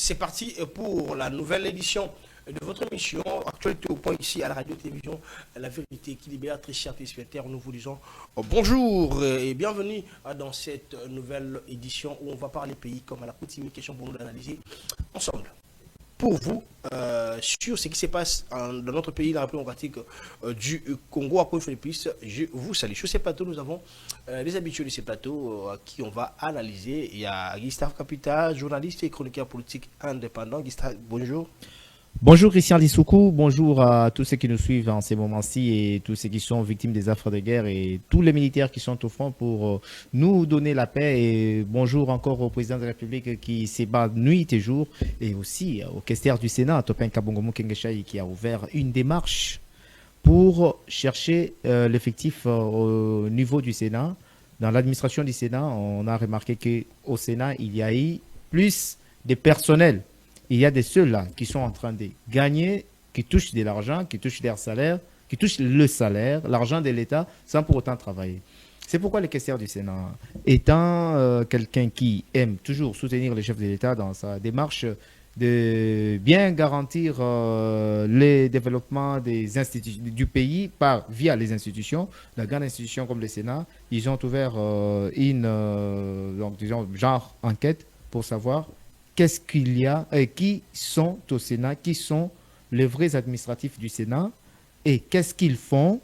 c'est parti pour la nouvelle édition de votre émission Actualité au point ici à la radio-télévision La Vérité qui libère. Très chers téléspectateurs, nous vous disons bonjour et bienvenue dans cette nouvelle édition où on va parler pays comme à la coutume, question pour nous d'analyser ensemble. Pour vous, sur ce qui se passe dans notre pays, la République démocratique du Congo, à quoi il plus, je vous salue. Sur ces plateaux, nous avons les habitués de ces plateaux qui on va analyser. Il y a Gustave Capita, journaliste et chroniqueur politique indépendant. Gustave, bonjour. Bonjour Christian Lissoukou, bonjour à tous ceux qui nous suivent en ces moments-ci et tous ceux qui sont victimes des affres de guerre et tous les militaires qui sont au front pour nous donner la paix. Et bonjour encore au président de la République qui s'est bat nuit et jour et aussi au questeur du Sénat, Topin Kabongomo Kengeshaï, qui a ouvert une démarche pour chercher l'effectif au niveau du Sénat. Dans l'administration du Sénat, on a remarqué qu'au Sénat, il y a eu plus de personnel. Il y a des ceux-là qui sont en train de gagner, qui touchent de l'argent, qui touchent leur salaire, qui touchent le salaire, l'argent de l'État, sans pour autant travailler. C'est pourquoi le questeur du Sénat, étant quelqu'un qui aime toujours soutenir le chef de l'État dans sa démarche de bien garantir le développement des institutions du pays via les institutions, la grande institution comme le Sénat, ils ont ouvert donc, disons, genre enquête pour savoir qu'est-ce qu'il y a, qui sont au Sénat, qui sont les vrais administratifs du Sénat et qu'est-ce qu'ils font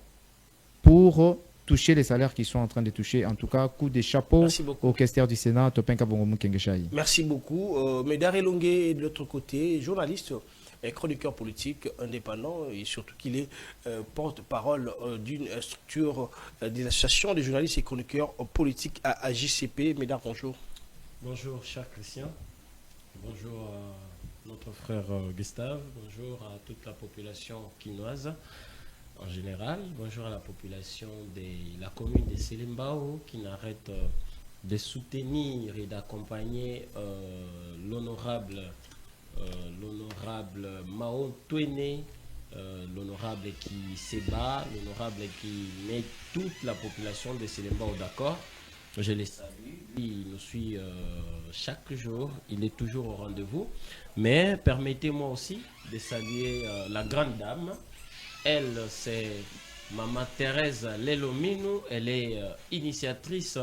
pour toucher les salaires qu'ils sont en train de toucher. En tout cas, coup de chapeau au questeur du Sénat, Topin Kabongomo Kengeshaï. Merci beaucoup. Médard Elongué, de l'autre côté, journaliste et chroniqueur politique indépendant et surtout qu'il est porte-parole d'une structure des associations de journalistes et chroniqueurs politiques à JCP. Médard, bonjour. Bonjour, cher Christian. Bonjour à notre frère Gustave, bonjour à toute la population quinoise en général, bonjour à la population de la commune de Selimbao qui n'arrête de soutenir et d'accompagner l'honorable Mao Twene, l'honorable qui se bat, l'honorable qui met toute la population de Selimbao d'accord. Je les salue. Il nous suit chaque jour. Il est toujours au rendez-vous. Mais permettez-moi aussi de saluer la grande dame. Elle, c'est Maman Thérèse Lelomino. Elle est initiatrice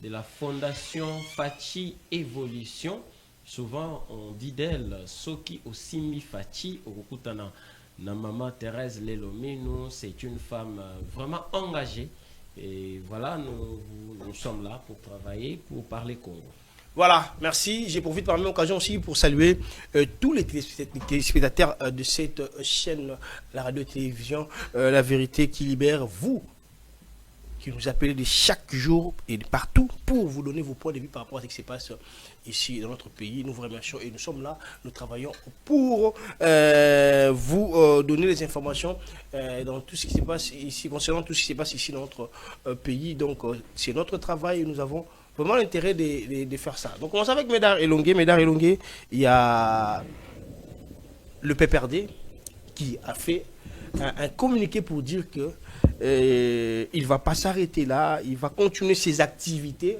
de la fondation Fachi Évolution. Souvent, on dit d'elle Soki Osimi Fachi. Okukutana na Maman Thérèse Lelomino. C'est une femme vraiment engagée. Et voilà, nous sommes là pour travailler, pour parler Congo. Voilà, merci. J'ai profité par la même occasion aussi pour saluer tous les téléspectateurs de cette chaîne, la radio-télévision La Vérité qui libère, vous qui nous appelez de chaque jour et de partout pour vous donner vos points de vue par rapport à ce qui se passe ici dans notre pays. Nous vous remercions et nous sommes là, nous travaillons pour vous donner les informations dans tout ce qui se passe ici, concernant tout ce qui se passe ici dans notre pays. Donc c'est notre travail et nous avons vraiment l'intérêt de faire ça. Donc on commence avec Médard Elongué. Médard Elongué, il y a le PPRD qui a fait un communiqué pour dire que il ne va pas s'arrêter là, il va continuer ses activités.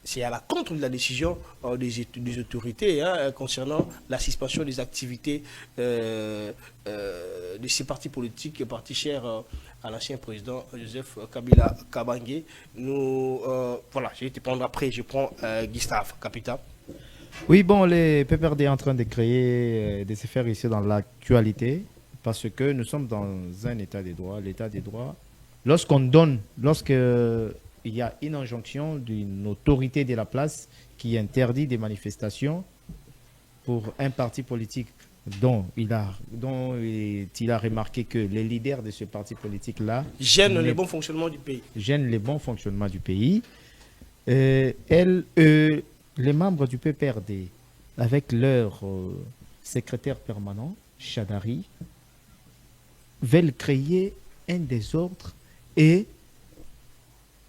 C'est à la contre de la décision des autorités concernant la suspension des activités de ces partis politiques, partis chers à l'ancien président Joseph Kabila Kabange. Voilà, je vais te prendre après, je prends Gustave Capita. Oui, bon, les PPRD est en train de créer, de se faire ici dans l'actualité, parce que nous sommes dans un état des droits. L'état des droits, lorsque il y a une injonction d'une autorité de la place qui interdit des manifestations pour un parti politique dont il a remarqué que les leaders de ce parti politique-là gênent le bon fonctionnement du pays. Gênent le bon fonctionnement du pays. Les membres du PPRD, avec leur secrétaire permanent, Chadari, veulent créer un désordre et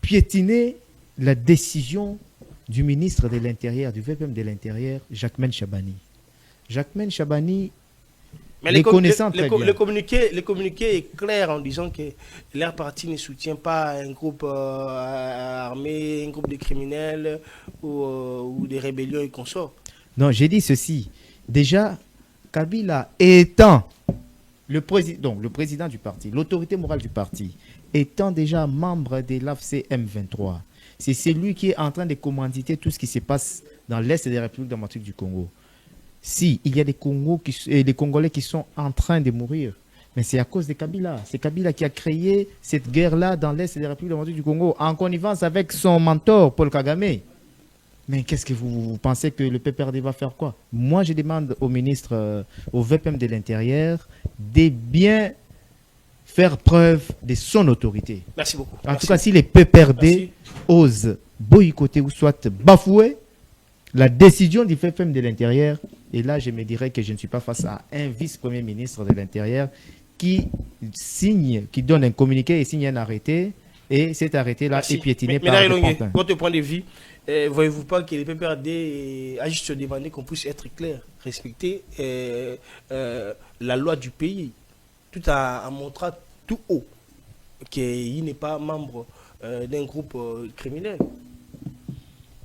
piétiner la décision du ministre de l'Intérieur, du VPM de l'Intérieur, Jacquemaine Chabani. Jacquemaine Chabani, mais le communiqué est clair en disant que leur parti ne soutient pas un groupe armé, un groupe de criminels ou des rébellions et consorts. Non, j'ai dit ceci. Déjà, Kabila étant le président du parti, l'autorité morale du parti, étant déjà membre de l'AFC M23, c'est celui qui est en train de commanditer tout ce qui se passe dans l'Est des Républiques démocratiques du Congo. Si il y a des Congolais qui sont en train de mourir, mais c'est à cause de Kabila. C'est Kabila qui a créé cette guerre-là dans l'Est des Républiques démocratiques du Congo, en connivence avec son mentor, Paul Kagame. Mais qu'est-ce que vous pensez que le PPRD va faire quoi? Moi, je demande au ministre, au VPM de l'Intérieur, de bien faire preuve de son autorité. Merci beaucoup. En tout cas, si les PPRD osent boycotter ou soit bafouer la décision du VPM de l'Intérieur, et là, je me dirais que je ne suis pas face à un vice-premier ministre de l'Intérieur qui donne un communiqué et signe un arrêté, et cet arrêté-là est piétiné par les pantins. Votre point de vue, voyez-vous pas que les PPRD a juste demandé qu'on puisse être clair, respecter la loi du pays, tout en montrant tout haut qu'il n'est pas membre d'un groupe criminel?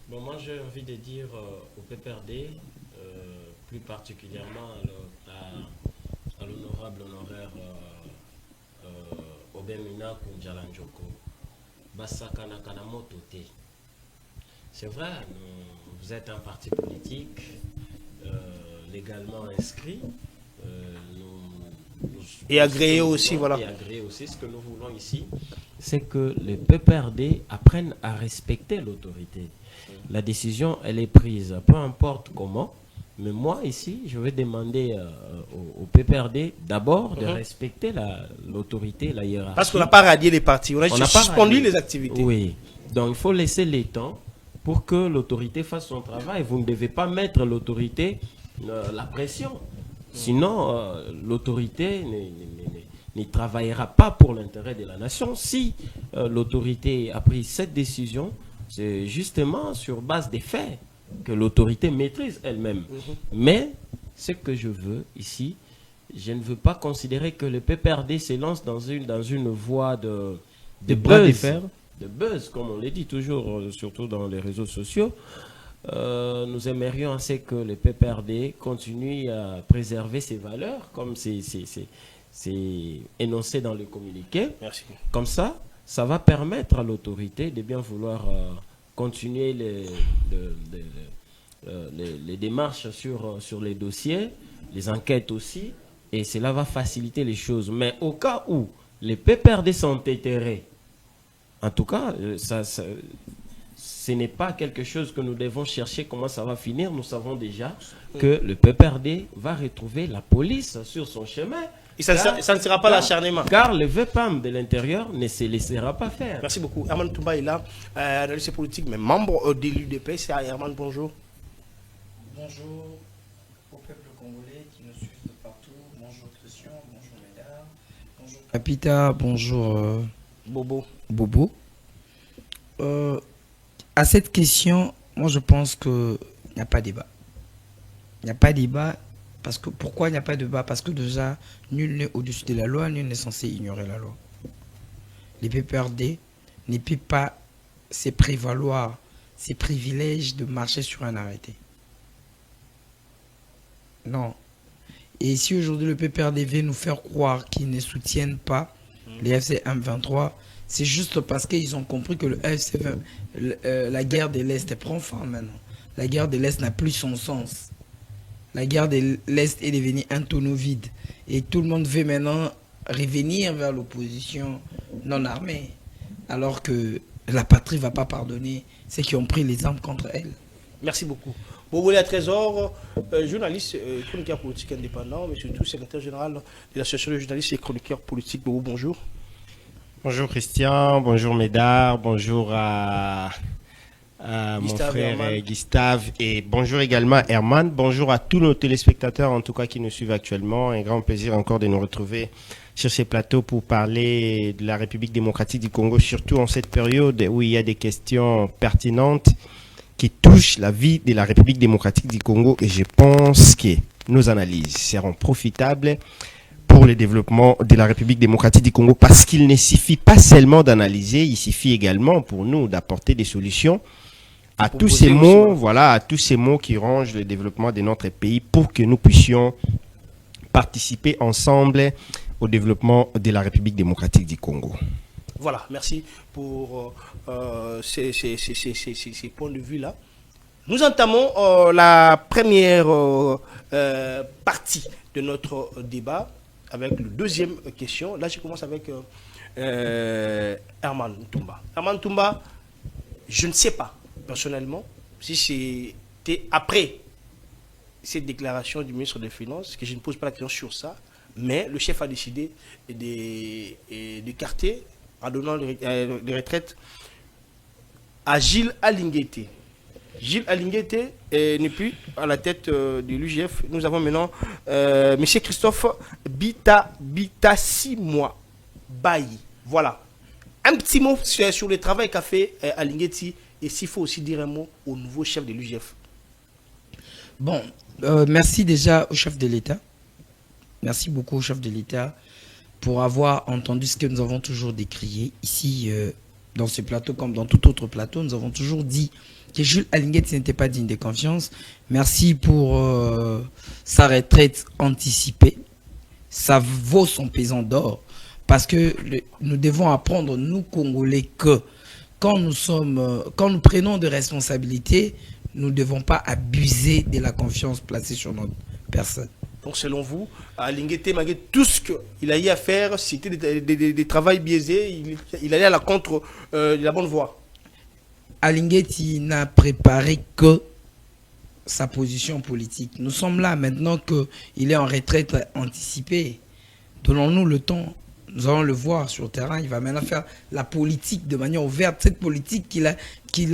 Bon, moi j'ai envie de dire au PPRD, plus particulièrement à l'honorable honoraire Obemina Kunjalanjoko, Basakana Kanamoto Te. C'est vrai, vous êtes un parti politique légalement inscrit. Et agréé aussi, voilà. Et agréé aussi. Ce que nous voulons ici, c'est que les PPRD apprennent à respecter l'autorité. La décision, elle est prise, peu importe comment. Mais moi, ici, je vais demander au PPRD d'abord de respecter l'autorité, la hiérarchie. Parce qu'on n'a pas radié les partis, on a juste suspendu les activités. Oui, donc il faut laisser les temps pour que l'autorité fasse son travail. Vous ne devez pas mettre l'autorité la pression. Sinon, l'autorité ne travaillera pas pour l'intérêt de la nation. Si l'autorité a pris cette décision, c'est justement sur base des faits que l'autorité maîtrise elle-même. Mais ce que je veux ici, je ne veux pas considérer que le PPRD se lance dans une voie de buzz, comme on le dit toujours, surtout dans les réseaux sociaux. Nous aimerions assez que le PPRD continue à préserver ses valeurs, comme c'est énoncé dans le communiqué. Merci. Comme ça va permettre à l'autorité de bien vouloir continuer les démarches sur les dossiers, les enquêtes aussi, et cela va faciliter les choses. Mais au cas où les PPRD sont éthérés, en tout cas, ce n'est pas quelque chose que nous devons chercher comment ça va finir. Nous savons déjà que le PPRD va retrouver la police sur son chemin. Et ça ne sera pas l'acharnement. Car le VPAM de l'intérieur ne se laissera pas faire. Merci beaucoup. Herman Toumba est là, analyste politique, mais membre de l'UDP. Herman, bonjour. Bonjour au peuple congolais qui nous suit de partout. Bonjour Christian, bonjour Médard, bonjour Capita, bonjour Bobo. À cette question, moi je pense qu'il n'y a pas débat. Il n'y a pas débat. Parce que, pourquoi il n'y a pas de débat? Parce que déjà, nul n'est au-dessus de la loi, nul n'est censé ignorer la loi. Les PPRD ne peuvent pas se prévaloir ces privilèges de marcher sur un arrêté. Non. Et si aujourd'hui le PPRD veut nous faire croire qu'ils ne soutiennent pas les FC M23, c'est juste parce qu'ils ont compris que la guerre de l'Est prend fin maintenant. La guerre de l'Est n'a plus son sens. La guerre de l'Est est devenue un tonneau vide. Et tout le monde veut maintenant revenir vers l'opposition non armée. Alors que la patrie ne va pas pardonner ceux qui ont pris les armes contre elle. Merci beaucoup. Bobolia Trésor, journaliste, chroniqueur politique indépendant, mais surtout secrétaire général de l'association de journalistes et chroniqueurs politiques. Bobo, bonjour. Bonjour Christian, bonjour Médard, bonjour à mon frère Gustave et bonjour également Herman. Bonjour à tous nos téléspectateurs en tout cas qui nous suivent actuellement. Un grand plaisir encore de nous retrouver sur ces plateaux pour parler de la République démocratique du Congo, surtout en cette période où il y a des questions pertinentes qui touchent la vie de la République démocratique du Congo et je pense que nos analyses seront profitables pour le développement de la République démocratique du Congo parce qu'il ne suffit pas seulement d'analyser, il suffit également pour nous d'apporter des solutions à tous ces mots, voilà, à tous ces mots qui rongent le développement de notre pays pour que nous puissions participer ensemble au développement de la République démocratique du Congo. Voilà, merci pour ces points de vue-là. Nous entamons la première partie de notre débat avec la deuxième question. Là, je commence avec Herman Toumba. Herman Toumba, je ne sais pas, personnellement, si c'était après cette déclaration du ministre des Finances, que je ne pose pas la question sur ça, mais le chef a décidé d'écarter, en donnant les retraites à Gilles Alinguete. Gilles Alinguete n'est plus à la tête de l'UGF. Nous avons maintenant M. Christophe Bitassimwa Bayi. Voilà. Un petit mot sur le travail qu'a fait Alinguete et s'il faut aussi dire un mot au nouveau chef de l'UGF. Bon, merci déjà au chef de l'État. Merci beaucoup au chef de l'État pour avoir entendu ce que nous avons toujours décrié ici dans ce plateau comme dans tout autre plateau. Nous avons toujours dit que Jules Alinguete n'était pas digne de confiance. Merci pour sa retraite anticipée. Ça vaut son pesant d'or parce que nous devons apprendre, nous Congolais, que quand nous prenons des responsabilités, nous ne devons pas abuser de la confiance placée sur notre personne. Donc selon vous, Alinguete, malgré tout ce qu'il a eu à faire, c'était des travails biaisés, il allait à la contre de la bonne voie. Alinguete n'a préparé que sa position politique. Nous sommes là maintenant qu'il est en retraite anticipée. Donnons-nous le temps. Nous allons le voir sur le terrain. Il va maintenant faire la politique de manière ouverte. Cette politique qu'il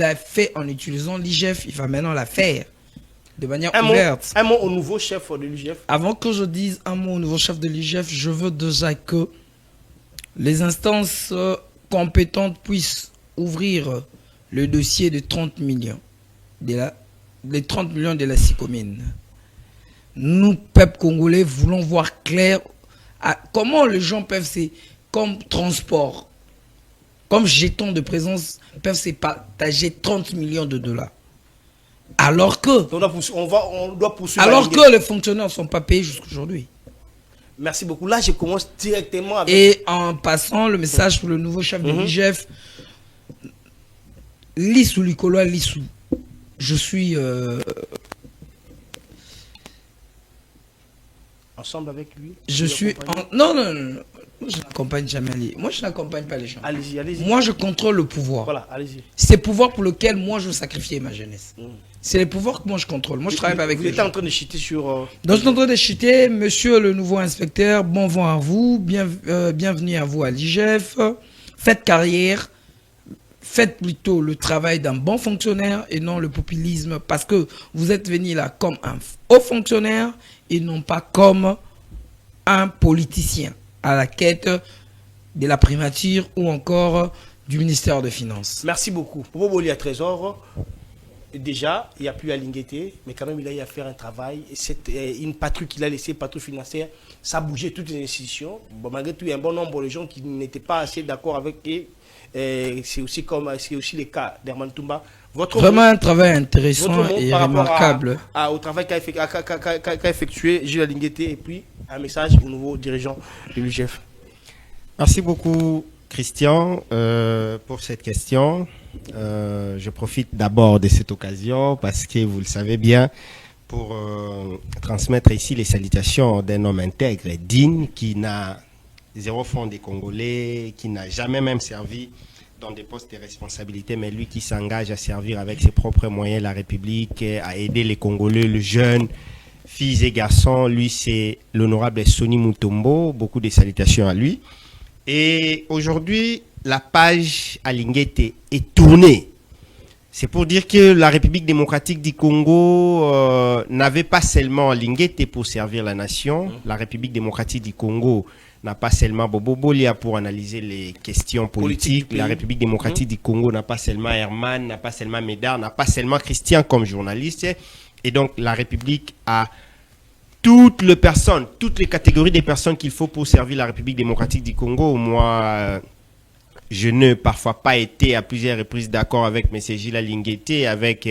a fait en utilisant l'IGF, il va maintenant la faire de manière ouverte. Un mot au nouveau chef de l'IGF. Avant que je dise un mot au nouveau chef de l'IGF, je veux déjà que les instances compétentes puissent ouvrir le dossier de 30 millions. Les 30 millions de la SICOMINE. Nous, peuple congolais, voulons voir clair comment les gens peuvent comme transport, comme jetons de présence, peuvent se partager 30 millions de dollars. Alors que, on doit poursuivre. Alors que les fonctionnaires ne sont pas payés jusqu'aujourd'hui. Merci beaucoup. Là, je commence directement avec... Et en passant le message pour le nouveau chef de l'IGF, Lissou Likolo Lissou, je suis... Ensemble avec lui. Je suis... Non. Moi, je n'accompagne jamais les... Moi, je n'accompagne pas les gens. Allez-y. Moi, je contrôle le pouvoir. Voilà, allez-y. C'est le pouvoir pour lequel moi, je veux sacrifier ma jeunesse. C'est le pouvoir que moi, je contrôle. Moi, je travaille pas avec les gens. Vous êtes en train de chuter sur... Donc, je suis en train de chuter. Monsieur le nouveau inspecteur, bon vent à vous. Bienvenue à vous à l'IGF. Faites carrière. Faites plutôt le travail d'un bon fonctionnaire et non le populisme. Parce que vous êtes venu là comme un haut fonctionnaire et non pas comme un politicien à la quête de la primature ou encore du ministère des Finances. Merci beaucoup. Pour Boli à Trésor, déjà, il n'y a plus Alinguete, mais quand même, il a eu à faire un travail. Une patrouille qu'il a laissée, patrouille financière, ça a bougé toutes les institutions. Bon, malgré tout, il y a un bon nombre de gens qui n'étaient pas assez d'accord avec eux. C'est aussi le cas d'Herman Toumba. Vraiment un travail intéressant et remarquable. Au travail qu'a effectué Gilles Alinguete et puis un message au nouveau dirigeant de l'UGF. Merci beaucoup Christian pour cette question. Je profite d'abord de cette occasion parce que vous le savez bien pour transmettre ici les salutations d'un homme intègre, digne, qui n'a zéro fond des Congolais, qui n'a jamais même servi dans des postes de responsabilité, mais lui qui s'engage à servir avec ses propres moyens la République, à aider les Congolais, les jeunes, filles et garçons. Lui, c'est l'honorable Sonny Mutombo. Beaucoup de salutations à lui. Et aujourd'hui, la page Alinguete est tournée. C'est pour dire que la République démocratique du Congo n'avait pas seulement Alinguete pour servir la nation. La République démocratique du Congo n'a pas seulement Bobo Bolia pour analyser les questions politiques. La République démocratique du Congo n'a pas seulement Herman, n'a pas seulement Médard, n'a pas seulement Christian comme journaliste. Et donc la République a toutes les personnes, toutes les catégories des personnes qu'il faut pour servir la République démocratique du Congo. Moi, je n'ai parfois pas été à plusieurs reprises d'accord avec M. Gilles Alinguete, avec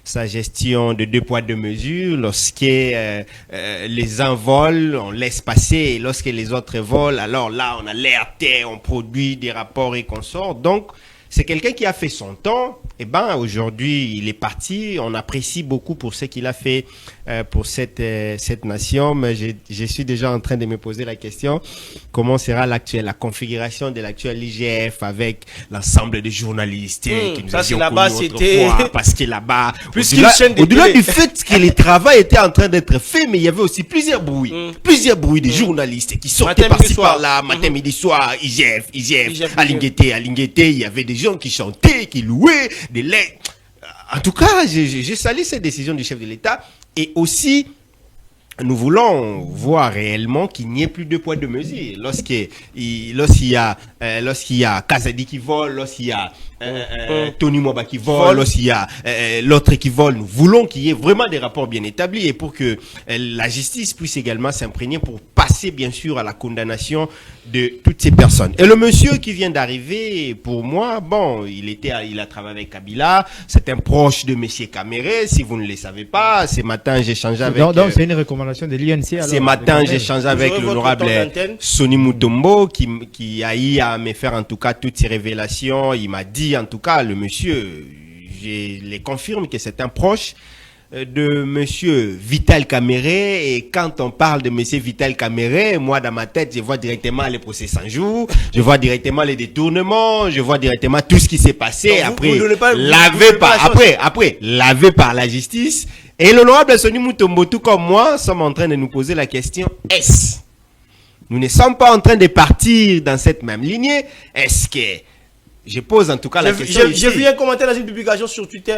sa gestion de 2 poids 2 mesures. Lorsque les uns volent, on laisse passer. Et lorsque les autres volent, alors là, on alerte, on produit des rapports et consorts. Donc, c'est quelqu'un qui a fait son temps. Eh ben, aujourd'hui, il est parti. On apprécie beaucoup pour ce qu'il a fait pour cette nation. Mais je suis déjà en train de me poser la question, comment sera la configuration de l'actuel IGF avec l'ensemble des journalistes qui nous avions connus autrefois, parce que là-bas, au-delà du fait que le travail était en train d'être fait, mais il y avait aussi plusieurs bruits. Plusieurs bruits des journalistes qui sortaient par-ci par-là, matin, midi, soir, IGF, Alinguete, il y avait des gens qui chantaient, qui louaient, des lettres. En tout cas, j'ai salué cette décision du chef de l'État. Et aussi, nous voulons voir réellement qu'il n'y ait plus 2 poids 2 mesures. Lorsqu'il y a Kazadi qui vole, lorsqu'il y a Tony Mwaba qui vole, lorsqu'il y a l'autre qui vole, nous voulons qu'il y ait vraiment des rapports bien établis et pour que la justice puisse également s'imprégner pour passer bien sûr à la condamnation de toutes ces personnes. Et le monsieur qui vient d'arriver, pour moi, bon, il a travaillé avec Kabila, c'est un proche de monsieur Kamere, si vous ne le savez pas. Ce matin, j'ai échangé avec... Donc c'est une recommandation de l'INC. Ce matin, j'ai échangé avec l'honorable Sonny Mutombo qui a eu à me faire en tout cas toutes ces révélations. Il m'a dit en tout cas, le monsieur, je les confirme que c'est un proche de monsieur Vital Kamere. Et quand on parle de monsieur Vital Kamere, moi dans ma tête, je vois directement les procès sans jour, je vois directement les détournements, je vois directement tout ce qui s'est passé. Donc, après, lavé par la justice. Et l'honorable Sonny Mutombo, tout comme moi, sommes en train de nous poser la question, est-ce? Nous ne sommes pas en train de partir dans cette même lignée. Est-ce que... Je pose en tout cas la question. J'ai vu un commentaire dans une publication sur Twitter.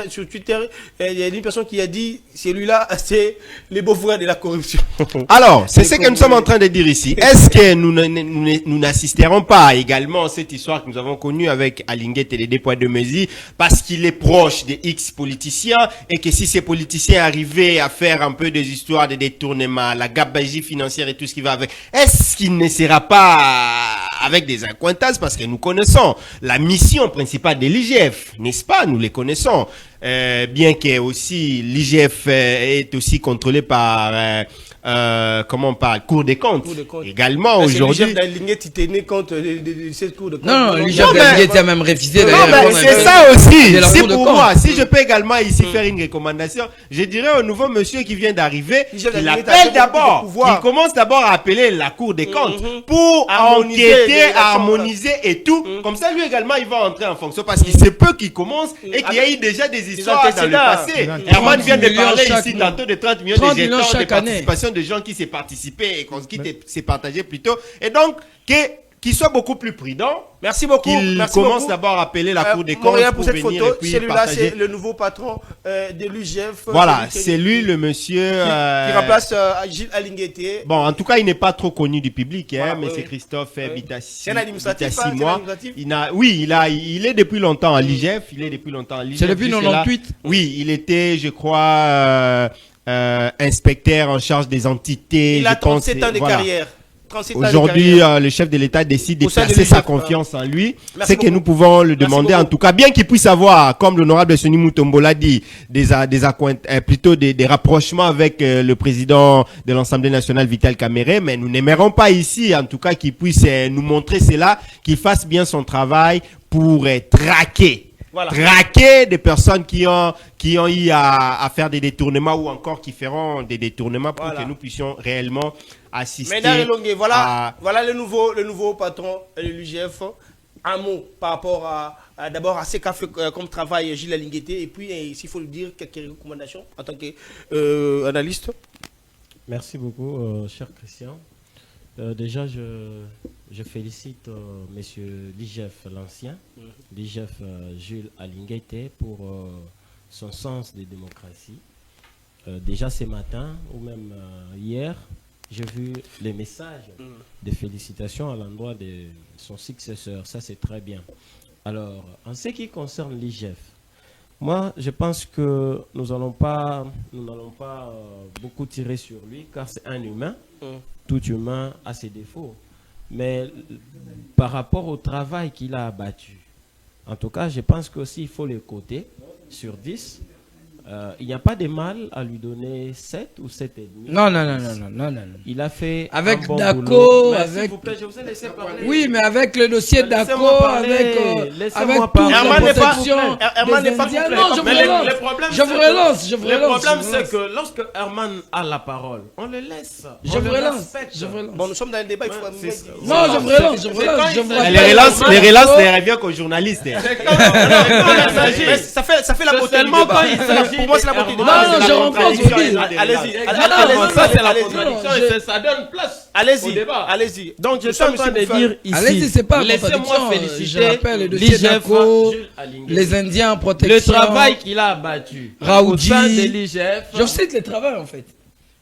Il y a une personne qui a dit, celui-là, c'est les beaux-frères de la corruption. Alors, c'est ce que nous sommes en train de dire ici. Est-ce que nous n'assisterons pas également à cette histoire que nous avons connue avec Alinguete et les 2 poids 2 mesures parce qu'il est proche des X politiciens et que si ces politiciens arrivaient à faire un peu des histoires de détournement, la gabegie financière et tout ce qui va avec, est-ce qu'il ne sera pas avec des accointances parce que nous connaissons la mission principale de l'IGF, n'est-ce pas? Nous les connaissons. Bien que aussi l'IGF est aussi contrôlé par comment on parle, Cour des comptes. Également aujourd'hui. L'IGF d'Alinguete tenait compte de cette Cour de comptes. Non, l'IGF d'Alinguete a même refusé. Non, mais c'est ça aussi. C'est pour moi. Si je peux également ici faire une recommandation, je dirais au nouveau monsieur qui vient d'arriver, il appelle d'abord, il commence d'abord à appeler la Cour des comptes pour enquêter, harmoniser et tout. Comme ça, lui également, il va entrer en fonction parce qu'il se peut qu'il commence et qu'il y a eu déjà des histoires dans le passé. Herman vient de parler ici tantôt de 30 millions de jetons de participation de gens qui s'est participé et qui s'est partagé plutôt. Et donc, qu'il soit beaucoup plus prudent. Merci beaucoup. Qu'il commence d'abord à appeler la Cour des comptes pour cette venir photo. et puis Celui-là, partager. c'est le nouveau patron de l'UGF. Voilà, c'est lui le monsieur qui remplace Gilles Alinguete. Bon, en tout cas, il n'est pas trop connu du public, hein, Voilà, mais c'est Christophe Bitassi. C'est un administratif, il est depuis longtemps à l'IGF. C'est depuis 98. Oui, il était, je crois, inspecteur en charge des entités. Il a 37 ans de carrière. Aujourd'hui, le chef de l'État décide de placer sa confiance en lui. C'est que nous pouvons le demander, en tout cas, bien qu'il puisse avoir, comme l'honorable Sonny Mutombo l'a dit, des rapprochements avec le président de l'Assemblée nationale, Vital Kamere, mais nous n'aimerons pas ici, en tout cas, qu'il puisse nous montrer cela, qu'il fasse bien son travail pour traquer. Voilà. Traquer des personnes qui ont eu à faire des détournements ou encore qui feront des détournements pour que nous puissions réellement assister. Voilà le nouveau patron de l'UGF. Un mot par rapport d'abord à ce qu'a fait comme travail Gilles Alinguete et puis s'il faut le dire quelques recommandations en tant qu'analyste. Merci beaucoup, cher Christian. Déjà, je félicite monsieur l'IGF l'ancien, l'IGF Jules Alinguete pour son sens de démocratie. Déjà ce matin ou même hier, j'ai vu les messages de félicitations à l'endroit de son successeur. Ça, c'est très bien. Alors, en ce qui concerne l'IGF, moi, je pense que nous n'allons pas beaucoup tirer sur lui car c'est un humain. Tout humain a ses défauts. Mais par rapport au travail qu'il a abattu, en tout cas, je pense qu'aussi il faut le coter sur 10. Il n'y a pas de mal à lui donner 7 ou 7,5. Non. Il a fait Avec un bon Dako, boulot. Mais avec... s'il vous plaît, je vous ai laissé parler. Oui, mais avec le dossier Dako, Laissez-moi avec parler. toute Herman la n'est pas- protection Herman des n'est pas Indiens. complet. Non, je Mais vous relance. le problème, Je vous relance, je vous Le relance. problème, je vous c'est relance. que lorsque Herman a la parole, on le laisse. Je On vous le relance. respecte. Je vous relance. Bon, nous sommes dans le débat, il faut... C'est ça. Non, je vous relance, je vous relance. Je vous Les rappelle- relances, les revient qu'aux journalistes. Mais ça fait la beauté du Seulement quand débat. il s'agit Pour moi, c'est la beauté du de débat. Non, non, je reprends ce que vous dites. Allez-y, Exactement, ça c'est la allez-y. contradiction Non, et ça donne place au Allez-y, débat. allez-y. Donc je Nous suis en sommes train ici de pour dire ici, Allez-y, c'est pas laissez-moi contradiction. féliciter Je rappelle le dossier l'IGF, Dako, Jules Alingué. les Indiens en Le protection. travail qu'il a abattu Raoudi. au sein de l'IGF. Je cite le travail en fait.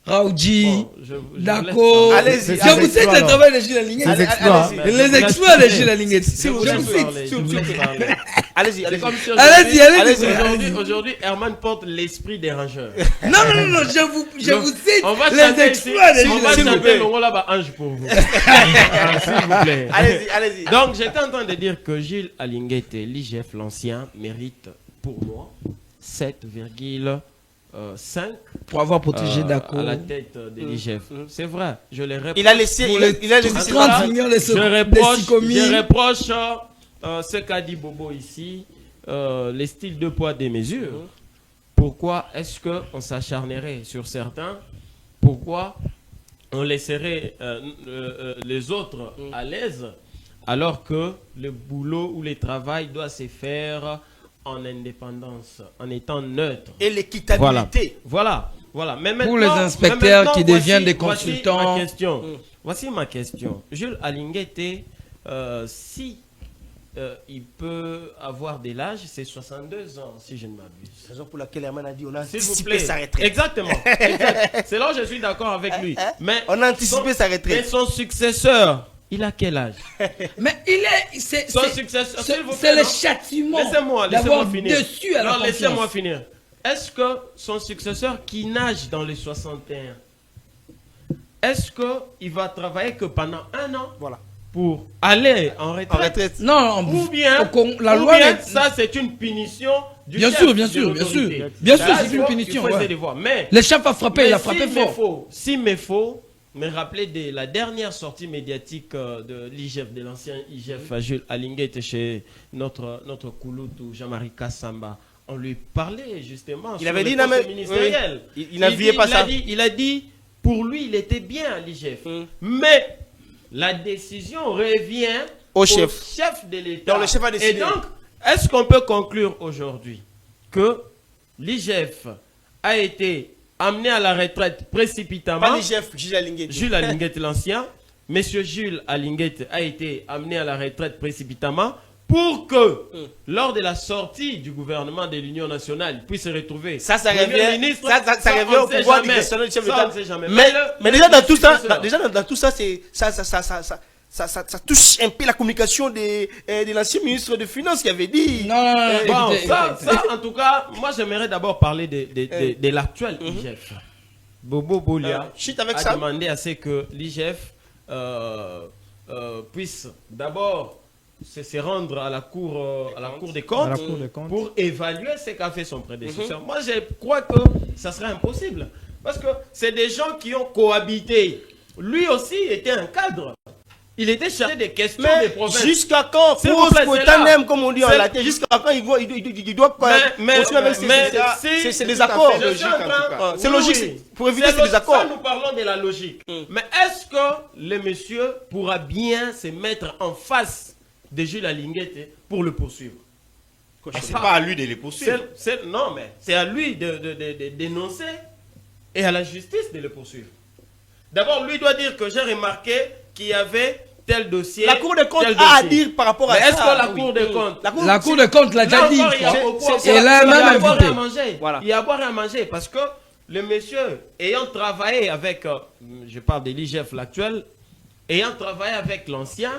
Raoudi, Bon, je vous laisse Dako. parler. Allez-y, Je vous cite le travail de Gilles Alinguet. Ces exploits. Les exploits de Gilles Alinguet. Je vous Je laisse vous cite. parler, je vous laisse parler. Allez-y, C'est allez-y. comme si Allez-y, allez-y. aujourd'hui, Herman porte l'esprit des rangeurs. Non, je vous cite On va les chanter ici, exploits de on Gilles va s'il vous chanter plaît. Longo là-bas, ange pour vous. S'il vous plaît. Allez-y, allez-y. Donc, j'étais en train de dire que Gilles Alinguete, l'IGF, l'ancien, mérite pour moi 7,5 pour avoir protégé Dako. à la tête de l'IGF. C'est vrai, je les reproche. Il a laissé, Pour les il a laissé 30 millions de Je reproche ce qu'a dit Bobo ici, les styles de poids des mesures. Pourquoi est-ce qu'on s'acharnerait sur certains? Pourquoi on laisserait les autres à l'aise alors que le boulot ou le travail doit se faire en indépendance, en étant neutre? et l'équitabilité. Voilà. Mais Pour les maintenant- inspecteurs mais maintenant, qui deviennent des voici consultants. ma question. Voici ma question. Jules Alinguete, si il peut avoir de l'âge, c'est 62 ans, si je ne m'abuse. Raison pour laquelle Herman a dit on a S'il vous anticipé plaît. sa retraite. Exactement. Exact. C'est là où je suis d'accord avec lui. Mais On a anticipé sa Mais retraite. son successeur, il a quel âge? Mais il est. C'est Son successeur, s'il vous c'est plaît, le non? châtiment Laissez-moi d'avoir finir. dessus à la Non, laissez-moi confiance. finir. Est-ce que son successeur qui nage dans les 61, est-ce qu'il va travailler que pendant 1 an Voilà. pour aller en retraite? En retraite. Non, Ou bien, la ou loi. bien n'est- ça c'est une punition du Bien chef sûr, bien de sûr, bien l'autorité. sûr. Bien sûr, Là, c'est il une faut- punition, Il faut essayer ouais. de voir. Mais Le chef a frappé, il a frappé fort. S'il me faut me rappeler de la dernière sortie médiatique de l'IGF, de l'ancien IGF, Jules Alinguete chez notre Kouloutou, Jean-Marie Kassamba. On lui parlait justement sur avait le dit, poste non, mais- ministériel. oui. Il n'avait pas ça. Il a dit, pour lui, il était bien à l'IGF. Mm. Mais la décision revient Au chef. de l'État. Donc, le chef a décidé. Et donc, est-ce qu'on peut conclure aujourd'hui que l'IGF a été amené à la retraite précipitamment? Pas les chefs, Gilles Alinguet. Jules Alinguet l'ancien, Monsieur Jules Alinguet a été amené à la retraite précipitamment pour que, lors de la sortie du gouvernement de l'Union nationale, il puisse se retrouver. Ça Premier revient, ministre. ça on revient au ne sait pouvoir du jamais. gestionnaire du chef Ça, d'État. on ne sait jamais. Mais déjà dans tout ça, successeur. dans tout ça, c'est ça touche un peu la communication de l'ancien ministre des Finances qui avait dit. Non, Bon, écoutez, ça, écoutez. en tout cas, moi j'aimerais d'abord parler de l'actuel IGF. Bobo Bolia Chute avec a ça. demandé à ce que l'IGF puisse d'abord se rendre à la Cour, des comptes, À la Cour des comptes. pour évaluer ce qu'a fait son prédécesseur. Moi je crois que ça serait impossible. Parce que c'est des gens qui ont cohabité. Lui aussi était un cadre. Il était chargé des questions des Mais provinces. jusqu'à quand S'il vous cause plaît, pour c'est là. tanem, comme on dit en C'est- latin, jusqu'à quand il doit Mais continuer avec ces désaccords. Je suis en train- C'est Oui, logique, oui. pour éviter C'est ces lo- désaccords. Ça, nous parlons de la logique. Mais est-ce que le monsieur pourra bien se mettre en face de Jules Alinguet pour le poursuivre? C'est pas à lui de les poursuivre. Non, mais c'est à lui de dénoncer et à la justice de le poursuivre. D'abord, lui doit dire que j'ai remarqué qu'il y avait tel dossier. La Cour des comptes tel a à dossier. dire par rapport à Mais ça. est-ce que la Oui. Cour des comptes La Cour des comptes l'a Là déjà dit. encore, il y a beaucoup à c'est- boire. la Il y a même à boire et invité. à manger. Voilà. Il y a à boire et à manger parce que le monsieur ayant travaillé avec, je parle de l'IGF l'actuel, ayant travaillé avec l'ancien,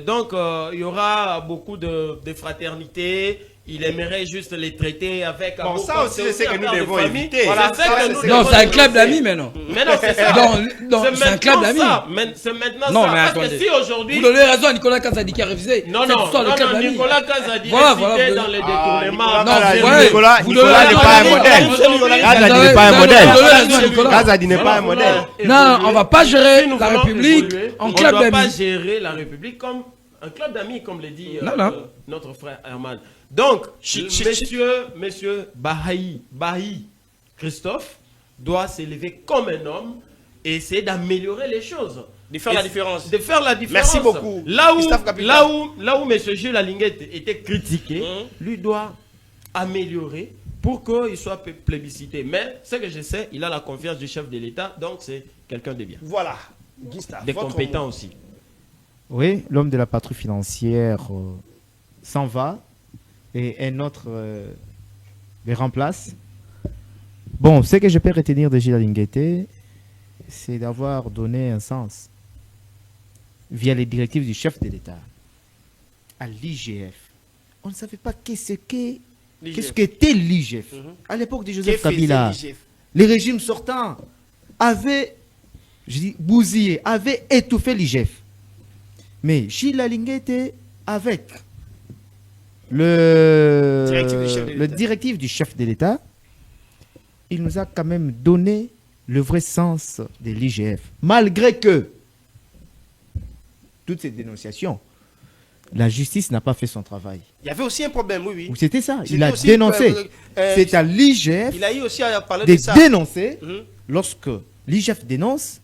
donc il y aura beaucoup de fraternité, il aimerait juste les traiter avec Bon, amour. ça Comme aussi, c'est c'est ce un que nous père de devons famille. éviter. Voilà, Ça, c'est que c'est- nous Non, devons c'est un club dénoncer. d'amis maintenant. Mais non, c'est ça. Non, C'est c'est un club maintenant d'amis. ça. C'est maintenant Non, ça. mais Parce attendez. que si aujourd'hui... Vous donnez raison à Nicolas Kazadi qui a révisé. Non, cette non, histoire de non, club non, d'amis. Nicolas Kazadi Voilà, est cité voilà, dans les Ah, détournements. Non, Kazadi, ouais, Nicolas vous n'est donnez pas un raison. modèle. Kazadi n'est pas un modèle. Kazadi n'est pas un modèle. Non, on va pas gérer la République en club On ne doit pas d'amis. gérer la République comme un club d'amis, comme le dit Non. notre frère Herman. Donc, monsieur Bahaï Christophe doit s'élever comme un homme et essayer d'améliorer les choses. De faire la différence. De faire la différence. Merci beaucoup. Là Gustave Capital. où monsieur Jules Alinguet était critiqué, lui doit améliorer pour qu'il soit plébiscité. Mais ce que je sais, il a la confiance du chef de l'État, donc c'est quelqu'un de bien. Voilà. Gustave, Des votre compétents mot. aussi. Oui, l'homme de la patrouille financière s'en va et un autre les remplace. Bon, ce que je peux retenir de Gilles Alinguete, c'est d'avoir donné un sens via les directives du chef de l'État à l'IGF. On ne savait pas qu'est-ce qu'était l'IGF. À l'époque de Joseph Kabila, les régimes sortants avaient, je dis, bousillé, avaient étouffé l'IGF. Mais Gilles Alinguete, avec le directif du chef de l'État, il nous a quand même donné le vrai sens de l'IGF. Malgré que toutes ces dénonciations, la justice n'a pas fait son travail. Il y avait aussi un problème, oui. C'était ça, il C'était a aussi, dénoncé. C'est à l'IGF Il a eu aussi à parler de de ça. dénoncer. Mhm. Lorsque l'IGF dénonce,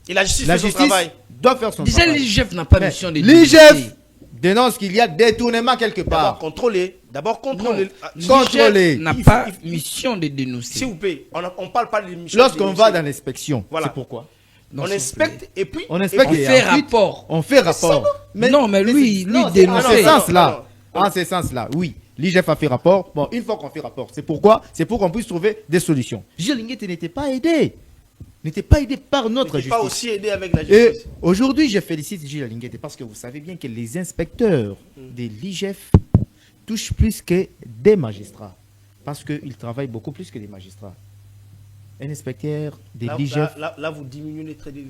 Et la justice la fait son justice travail. doit faire son Déjà, travail. l'IGF n'a pas Mais mission de l'IGF dénonce qu'il y a détournement quelque D'abord part. contrôler. D'abord contrôler. Contrôler. n'a Il pas faut- mission de dénoncer. S'il vous plaît, on ne parle pas de l'émission. Lorsqu'on va dans l'inspection, Voilà. c'est pourquoi Non, On s'il vous inspecte et puis. on inspecte On et fait ensuite, rapport. On fait rapport. Non, mais lui, c'est- non, dénoncer. En ce Non, sens-là. non. En ce sens-là, oui. L'IGF a fait rapport. Bon, une fois qu'on fait rapport, c'est pourquoi? C'est pour qu'on puisse trouver des solutions. Gilles Alinguete n'était pas aidé. N'était pas aidé par notre On ne justice. pas aussi aider avec la Et justice. aujourd'hui, je félicite Gilles Alinguete parce que vous savez bien que les inspecteurs de l'IGF touchent plus que des magistrats. Parce qu'ils travaillent beaucoup plus que des magistrats. Un inspecteur de l'IGF. Là, vous diminuez les traits de.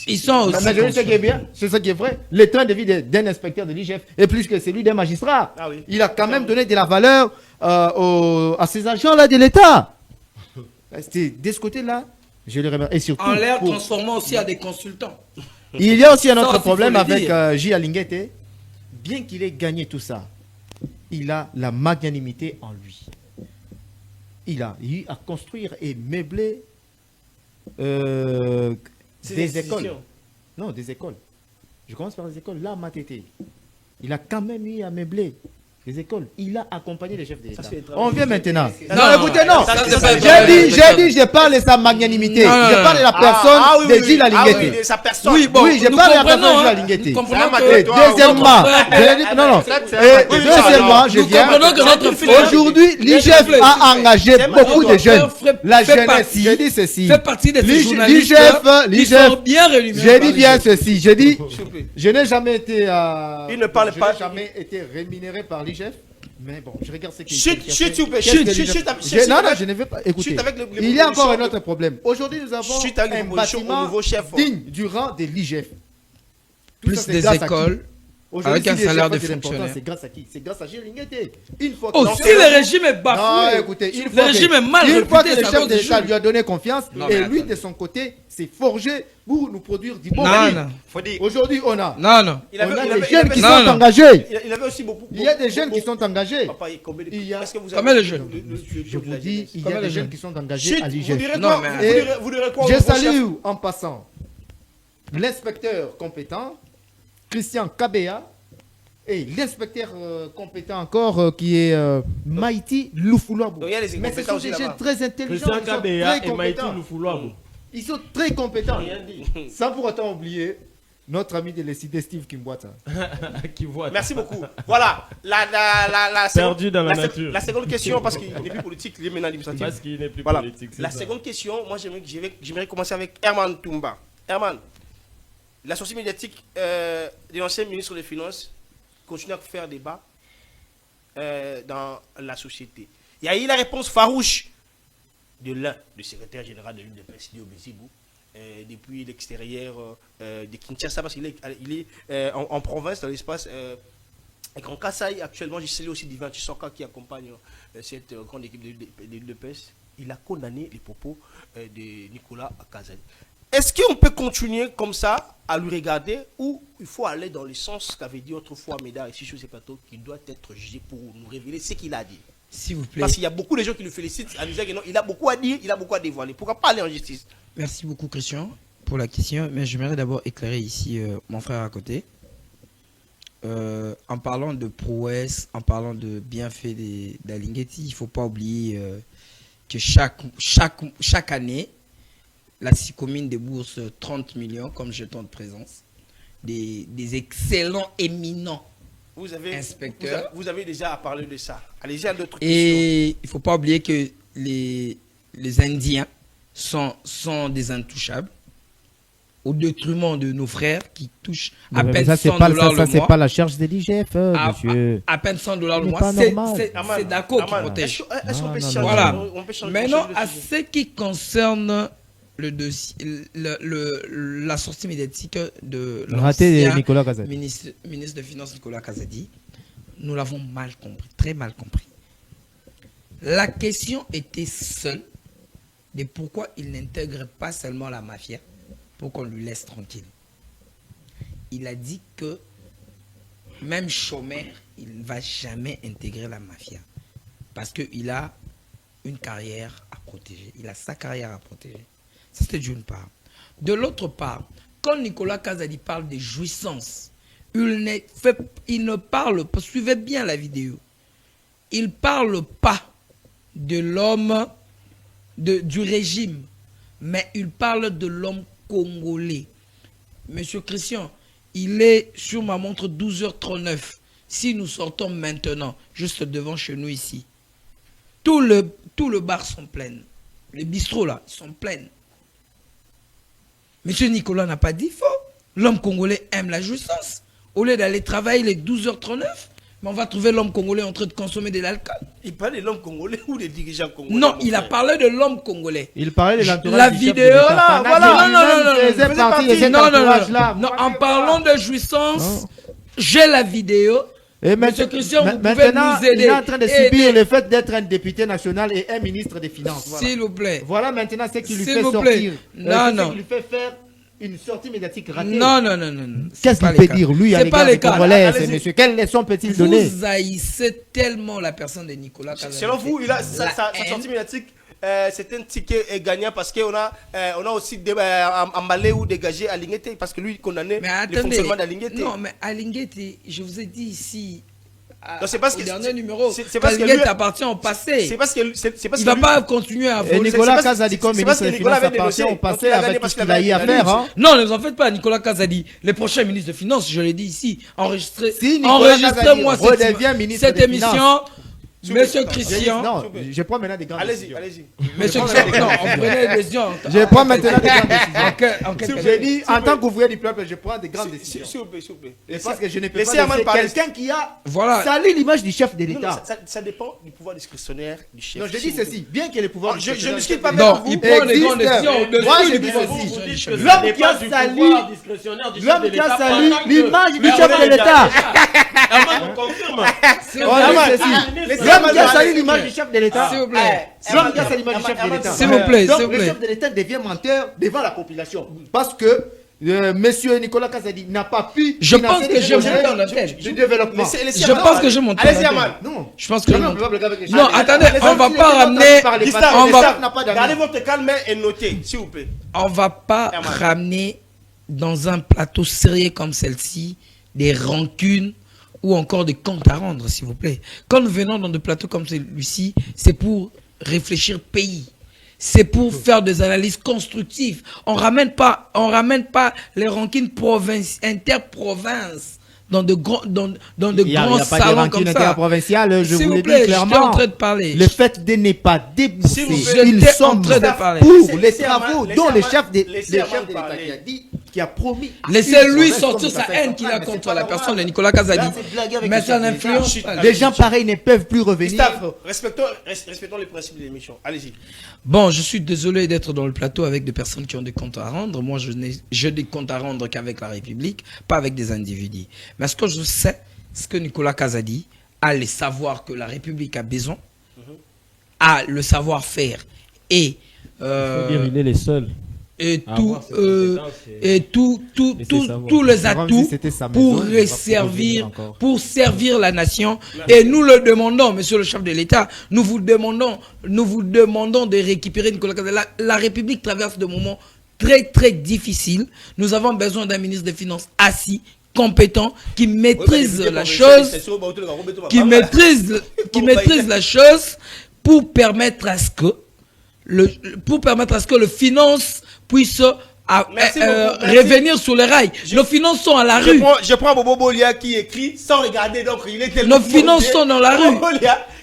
Ils sont aussi. Mais je dis ce qui est bien, c'est ce qui est vrai. Le train de vie d'un inspecteur de l'IGF est plus que celui d'un magistrat. Ah oui. Il a quand même donné de la valeur à ces agents-là de l'État. C'est de ce côté-là, je le remercie. Et surtout, En l'air pour- transformant aussi à des consultants. il y a aussi un Ça autre aussi, problème faut le avec dire. Gilles Alinguete. Bien qu'il ait gagné tout ça, il a la magnanimité en lui. Il a eu à construire et meubler des écoles. Non, des écoles. Je commence par les écoles. Là, Matete, il a quand même eu à meubler des écoles. Il a accompagné les chefs d'État. c'est le travail. On vient maintenant. Non, Non, écoutez, non. ça, c'est pas- J'ai dit, je parle de sa magnanimité. Non, non, Je parle de la personne de Gilles Alinguete. Ah oui, de sa personne. Oui, bon, Oui, je nous parle de la comprenons, personne de Gilles hein. Alinguete. Nous comprenons Ça, que- Et deuxièmement, je dis- non, non. Et deuxièmement, je Nous viens. comprenons que notre Aujourd'hui, l'IGF a engagé beaucoup de jeunes. La fait jeunesse, partie- je dis ceci. fait partie de ces L'IGF, journalistes qui sont bien rémunérés. j'ai par dit bien l'IGF. ceci. Je dis, S'il vous plaît. je n'ai jamais été. Il ne parle pas. Je n'ai jamais été rémunéré par l'IGF. Mais bon, je regarde ce qu'il Chut, fait. chut, s'il vous plaît. Qu'est-ce Chut, que chut, l'IGF chut. Non, non, je ne vais pas. Écoutez, Chut avec les il y a encore un propositions. autre problème. Aujourd'hui, nous avons Chut avec les un propositions au bâtiment nouveau chef. digne du rang de l'IGF. Tout Plus ça, c'est des grâce à qui? écoles. Aujourd'hui, Avec un si les salaire chefs de ont l'importance, fonctionnaire. c'est grâce à qui? C'est grâce à Gilles Alinguete. Une fois Oh, que- si le régime est Non, bafoué, écoutez, une le fois régime est mal une fois que réputé, le c'est à chef cause de de l'État Jules. lui a donné confiance, Non, et mais lui, attends. de son côté, s'est forgé pour nous produire du bon Non, mérite. non. Faut dire. Aujourd'hui, on a Non, non. Il des avait jeunes qui Non, sont non. engagés. Il avait aussi beaucoup. Il y a des jeunes qui sont engagés. Papa, combien de- Il y a- Est-ce que vous Combien avez- de jeunes Je vous dis, il y Comment a les des jeunes jeunes qui sont engagés Chut, à vous l'IGF. direz Non, quoi mais- vous direz quoi au Je nouveau chef salue en passant l'inspecteur compétent, Christian Kabea, et l'inspecteur compétent encore qui est Maïti Loufoulabou. Donc, il y a des Mais ce incompétents sont aussi des là-bas. jeunes très intelligents. Christian Ils sont Kabea très et Maïti compétents. Loufoulabou. Ils sont très compétents. Rien dit. Sans pour autant oublier notre ami de l'ECD, Steve Kimbwata. Qui voit. Merci beaucoup. Voilà. La Perdu dans la seconde- nature. La seconde question, parce qu'il n'est plus politique, il est maintenant administratif. Parce qu'il n'est plus Voilà. politique. c'est La ça. seconde question, moi j'aimerais commencer avec Herman Toumba. Herman, la sortie médiatique de l'ancien ministre des Finances continue à faire débat. dans la société. Il y a eu la réponse farouche de l'un, le secrétaire général de l'UDPS, Diobé Zibou, depuis l'extérieur de Kinshasa, parce qu'il est en province, dans l'espace Grand Kasaï. Actuellement, je salue aussi Divan Chissoka qui accompagne cette grande équipe de l'UDPS. Il a condamné les propos de Nicolas Kazadi. Est-ce qu'on peut continuer comme ça à lui regarder, ou il faut aller dans le sens qu'avait dit autrefois Médard ici sur ces plateaux, qu'il doit être jugé pour nous révéler ce qu'il a dit? S'il vous plaît. Parce qu'il y a beaucoup de gens qui le félicitent en disant que non, il a beaucoup à dire, il a beaucoup à dévoiler. Pourquoi pas aller en justice? Merci beaucoup, Christian, pour la question. Mais j'aimerais d'abord éclairer ici mon frère à côté. En parlant de prouesse, en parlant de bienfaits d'Alinguetti, il ne faut pas oublier que chaque année, la Sicomine débourse 30 millions comme jeton de présence. Des excellents, éminents inspecteurs. Vous avez déjà parlé de ça. Allez-y à d'autres questions. Et il ne faut pas oublier que les Indiens sont des intouchables, au détriment de nos frères qui touchent à peine $100 le mois. Ça, c'est pas la charge de l'IGF, monsieur. À peine $100 le mois. C'est Daco qui protège. Est-ce qu'on peut changer? Voilà. On peut changer. Maintenant, à ce qui concerne le dossier, la sortie médiatique de l'ancien ministre des Finances Nicolas Kazadi, nous l'avons mal compris, très mal compris. La question était seule de pourquoi il n'intègre pas seulement la mafia pour qu'on lui laisse tranquille. Il a dit que même chômeur, il ne va jamais intégrer la mafia parce qu'il a une carrière à protéger. Il a sa carrière à protéger. Ça, c'était d'une part. De l'autre part, quand Nicolas Kazadi parle de jouissance, il ne parle pas, suivez bien la vidéo, il ne parle pas de l'homme du régime, mais il parle de l'homme congolais. Monsieur Christian, il est sur ma montre 12h39. Si nous sortons maintenant, juste devant chez nous ici, tout le bar sont pleins. Les bistrots là, ils sont pleins. Monsieur Nicolas n'a pas dit faux. L'homme congolais aime la jouissance. Au lieu d'aller travailler les 12h39, mais on va trouver l'homme congolais en train de consommer de l'alcool. Il parlait de l'homme congolais ou des dirigeants congolais? Non, il a parlé de l'homme congolais. Il parlait de l'entourage. La vidéo, là, voilà. Non, en parlant de jouissance, j'ai la vidéo. Et Monsieur Christian, vous pouvez maintenant, nous aider. il est en train de subir le fait d'être un député national et un ministre des Finances. Voilà. S'il vous plaît. Voilà maintenant ce qui lui S'il fait vous sortir. plaît. Non. Ce qui lui fait faire une sortie médiatique ratée. Non. Qu'est-ce qu'il peut dire, lui, à l'égard des Congolais, ces messieurs? Quelle leçon peut-il donner? Vous haïssez tellement la personne de Nicolas Kazadi. Selon vous, sa sortie médiatique, c'est un ticket gagnant parce qu'on a aussi emballé ou dégagé Alinguetti parce que lui, il condamnait le fonctionnement d'Alinguetti. Non, mais Alinguetti, je vous ai dit ici, au dernier numéro, Alinguetti appartient au passé. C'est parce que il ne va pas continuer à voler. Et Nicolas Kazadi, comme ministre des Finances, appartient au passé avec tout ce qu'il a eu à faire. Non, ne vous en faites pas, Nicolas Kazadi. Les prochains ministres des Finances, je l'ai dit ici, enregistrez-moi cette émission. Monsieur Christian. Non, je prends maintenant des grandes décisions. Allez-y. Monsieur Christian, on prenait des décisions. Je prends maintenant des grandes décisions. En J'ai dit, en tant qu'ouvrier du peuple, je prends des grandes décisions. S'il vous plaît. Et parce que je ne peux Laissez pas Herman laisser parler. quelqu'un qui a Voilà. sali l'image du chef de l'État. Ça dépend du pouvoir discrétionnaire du chef. Non, je dis ceci, bien que le pouvoir Je discrétionnaire- ne discute pas Non, avec vous. il prend des grandes Existe. décisions. Moi, je dis ceci. L'homme qui a sali l'image du chef de l'État. Herman confirme. L'homme qui a sali l'image du chef de l'État. S'il vous plaît. L'homme qui a sali l'image du chef de l'État. S'il vous plaît, Donc, s'il vous le plaît. chef de l'État devient menteur devant la population. Parce que monsieur Nicolas Kazadi n'a pas pu Je pense financer que des j'ai projets monté en antenne. de développement. Je pense que j'ai monté en Allez-y, antenne. Herman. Non. Je pense que j'ai Non, monté. non, Non, attendez, on va pas ramener. Gardez votre calme et notez, s'il vous plaît. On va pas Herman. ramener dans un plateau sérieux comme celle-ci des rancunes ou encore des comptes à rendre, s'il vous plaît. Quand nous venons dans des plateaux comme celui-ci, c'est pour réfléchir pays. C'est pour faire des analyses constructives. On ramène pas les rancines interprovinces dans de grands salons comme ça. Interprovincial, je S'il vous vous l'ai plaît, dit j'étais en clairement. train de parler. Le fait de ne pas débourser, S'il vous plaît, ils j'étais sont en train de parler. pour les Laissez travaux Herman- dont le laissez chef de Herman l'État parler. qui a dit qui a promis. Laissez-lui sortir sa haine qu'il a contre la personne de Nicolas Kazadi. Mais ça n'influence pas. Des gens pareils ne peuvent plus revenir. Gustave, respectons les principes de l'émission. Allez-y. Bon, je suis désolé d'être dans le plateau avec des personnes qui ont des comptes à rendre. Moi, je n'ai des comptes à rendre qu'avec la République, pas avec des individus. Mais ce que je sais, c'est que Nicolas Kazadi a le savoir que la République a besoin, a le savoir-faire et Il faut dire, il est les seuls. et à tout, avoir ces compétences et tous les atouts pour servir la nation. Et nous le demandons, monsieur le chef de l'État, nous vous demandons de récupérer Nicolas Kazadi. La République traverse des moments très très difficiles. Nous avons besoin d'un ministre des Finances assis, compétent, qui maîtrise la chose, qui maîtrise la chose pour permettre à ce que le finance puisse revenir sur les rails. Nos finances sont à la rue. Je prends Bobo Bolia qui écrit sans regarder, donc il est tellement... Nos finances sont dans la rue.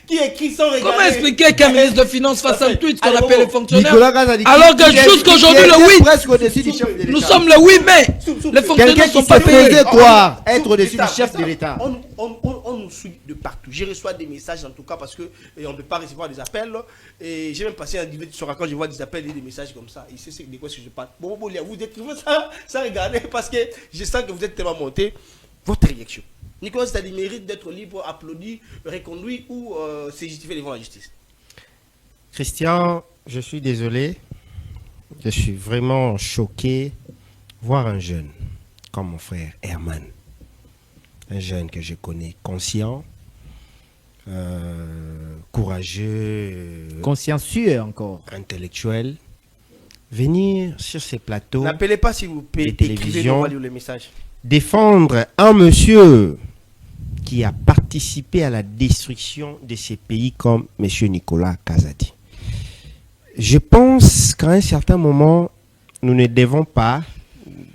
Qui écrit sans regarder. Comment expliquer qu'un ministre de Finances fasse un tweet qu'on appelle les fonctionnaires Nicolas alors que jusqu'aujourd'hui le 8, nous sommes le 8 mai, les fonctionnaires ne sont pas payés. Quelqu'un qui croire être au-dessus du chef de l'État. On nous suit de partout. Je reçois des messages en tout cas parce que on ne peut pas recevoir des appels. Et j'ai même passé un direct sur quand je vois des appels et des messages comme ça. Il sait de quoi je parle. Bon, vous écrivez ça sans regarder parce que je sens que vous êtes tellement monté. Votre réaction. Nicolas Kazadi mérite d'être libre, applaudi, reconduit ou c'est justifié devant la justice? Christian, je suis désolé. Je suis vraiment choqué. Voir un jeune comme mon frère Herman, un jeune que je connais conscient, courageux, Consciencieux encore. intellectuel, venir sur ces plateaux, N'appelez pas s'il vous plaît, les écrivez, télévisions, on va lire les messages. défendre un monsieur qui a participé à la destruction de ces pays comme M. Nicolas Kazadi. Je pense qu'à un certain moment, nous ne devons pas,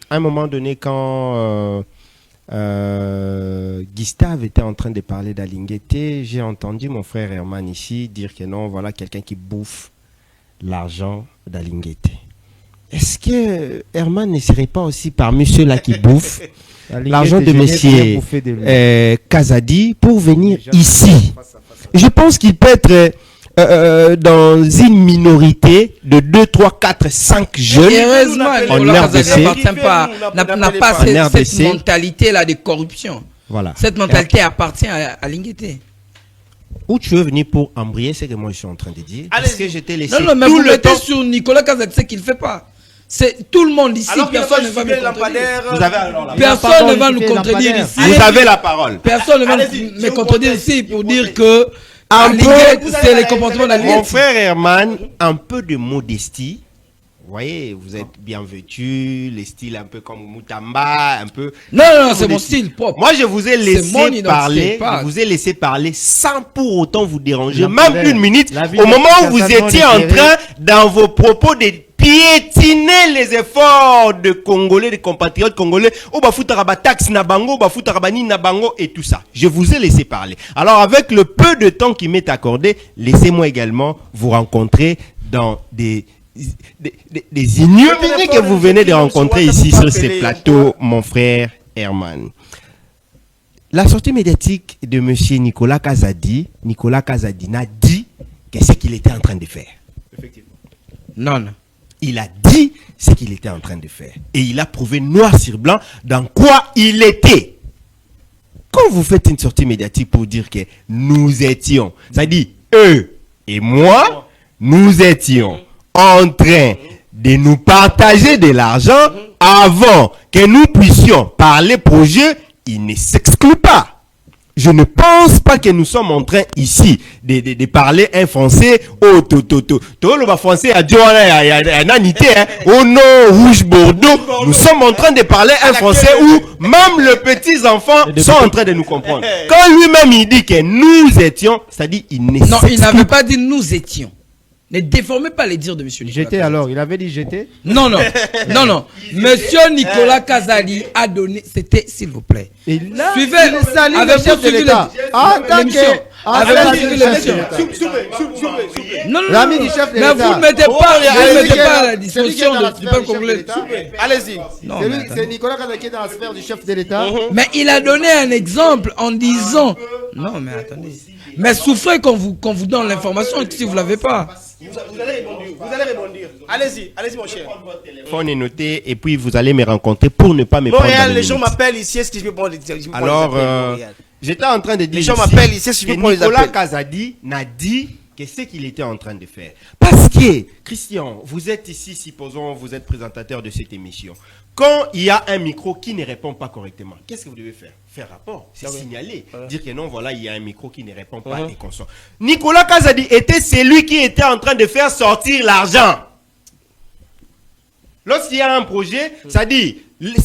à un moment donné quand Gustave était en train de parler d'Alingueté, j'ai entendu mon frère Herman ici dire que non, voilà quelqu'un qui bouffe l'argent d'Alingueté. Est-ce que Herman ne serait pas aussi parmi ceux-là qui bouffent l'argent de monsieur Kazadi pour venir ici? Je pense qu'il peut être dans une minorité de 2, 3, 4, 5 jeunes Heureusement, en Nicolas RDC. Kazadi n'a pas cette mentalité-là de corruption. Voilà. Cette mentalité appartient à Lingueté. Où tu veux venir pour embrayer, c'est que moi je suis en train de dire. Parce que je t'ai laissé Non, mais tout vous le mettez temps. sur Nicolas Kazadi ce qu'il ne fait pas. C'est tout le monde ici, personne ne va me contredire. Vous avez alors la Personne ne va nous contredire ici. Vous avez la parole. Personne ne va Allez-y, me je vous contredire proteste, ici je pour vous dire proteste. que à Linguette, c'est les comportements de la Mon Linguette. frère Herman, un peu de modestie. Vous voyez, vous êtes bien vêtu, les styles un peu comme Moutamba, un peu. Non, c'est mon style propre. Moi, je vous ai mon laissé identité, parler, pas- je vous ai laissé parler sans pour autant vous déranger, La même colère. une minute, La vie au de moment où vous certainement étiez en libérée. train, dans vos propos, de piétiner les efforts de Congolais, de compatriotes congolais, au bafutaraba tax nabango, bafutarabani nabango et tout ça. Je vous ai laissé parler. Alors, avec le peu de temps qui m'est accordé, laissez-moi également vous rencontrer dans des ignominies que vous venez de rencontrer ici sur ces plateaux, mon frère Herman. La sortie médiatique de M. Nicolas Kazadi n'a dit que ce qu'il était en train de faire. Non. Il a dit ce qu'il était en train de faire. Et il a prouvé noir sur blanc dans quoi il était. Quand vous faites une sortie médiatique pour dire que nous étions, ça dit eux et moi, nous étions en train de nous partager de l'argent avant que nous puissions parler projet, il ne s'exclut pas. Je ne pense pas que nous sommes en train ici de parler un français au le français a dit au nom rouge bordeaux. Nous sommes en train de parler un français où même les petits enfants sont en train de nous comprendre. Quand lui-même il dit que nous étions, c'est-à-dire il ne Non, il s'exclut n'avait pas dit nous étions. Ne déformez pas les dires de monsieur Nicolas J'étais Kazadi. alors, il avait dit j'étais. Non, non, non, non. Monsieur Nicolas Kazadi a donné, c'était, s'il vous plaît. Et là, Suivez, il salue le avez-vous chef de suivi l'État. En tant l'émission? que... Avez-vous suivi l'émission? Non, non, L'ami non, du chef de mais l'État. vous ne mettez pas, vous mettez pas à la Celui qui est disposition dans la du sphère peuple du chef de congolais. l'État. Allez-y. Non, C'est mais lui- C'est Nicolas Kazadi qui est dans la sphère du chef de l'État. Mais il a donné un exemple en disant. Non, mais attendez. Mais souffrez qu'on vous donne l'information si vous l'avez pas. Vous allez rebondir. Allez-y, mon cher. Téléphone est noté et puis vous allez me rencontrer pour ne pas me prendre dans Montréal, les les gens minutes. m'appellent ici. Est-ce que je peux prendre les Alors, Montréal. j'étais en train de dire Les gens ici m'appellent ici, si que je peux prendre les Nicolas appels. Kazadi n'a dit que ce qu'il était en train de faire. Parce que, Christian, vous êtes ici, supposons, vous êtes présentateur de cette émission. Quand il y a un micro qui ne répond pas correctement, qu'est-ce que vous devez faire? Faire rapport, c'est signaler, dire que non, voilà, il y a un micro qui ne répond pas et qu'on sort. Nicolas Kazadi était celui qui était en train de faire sortir l'argent. Lorsqu'il y a un projet, ça dit,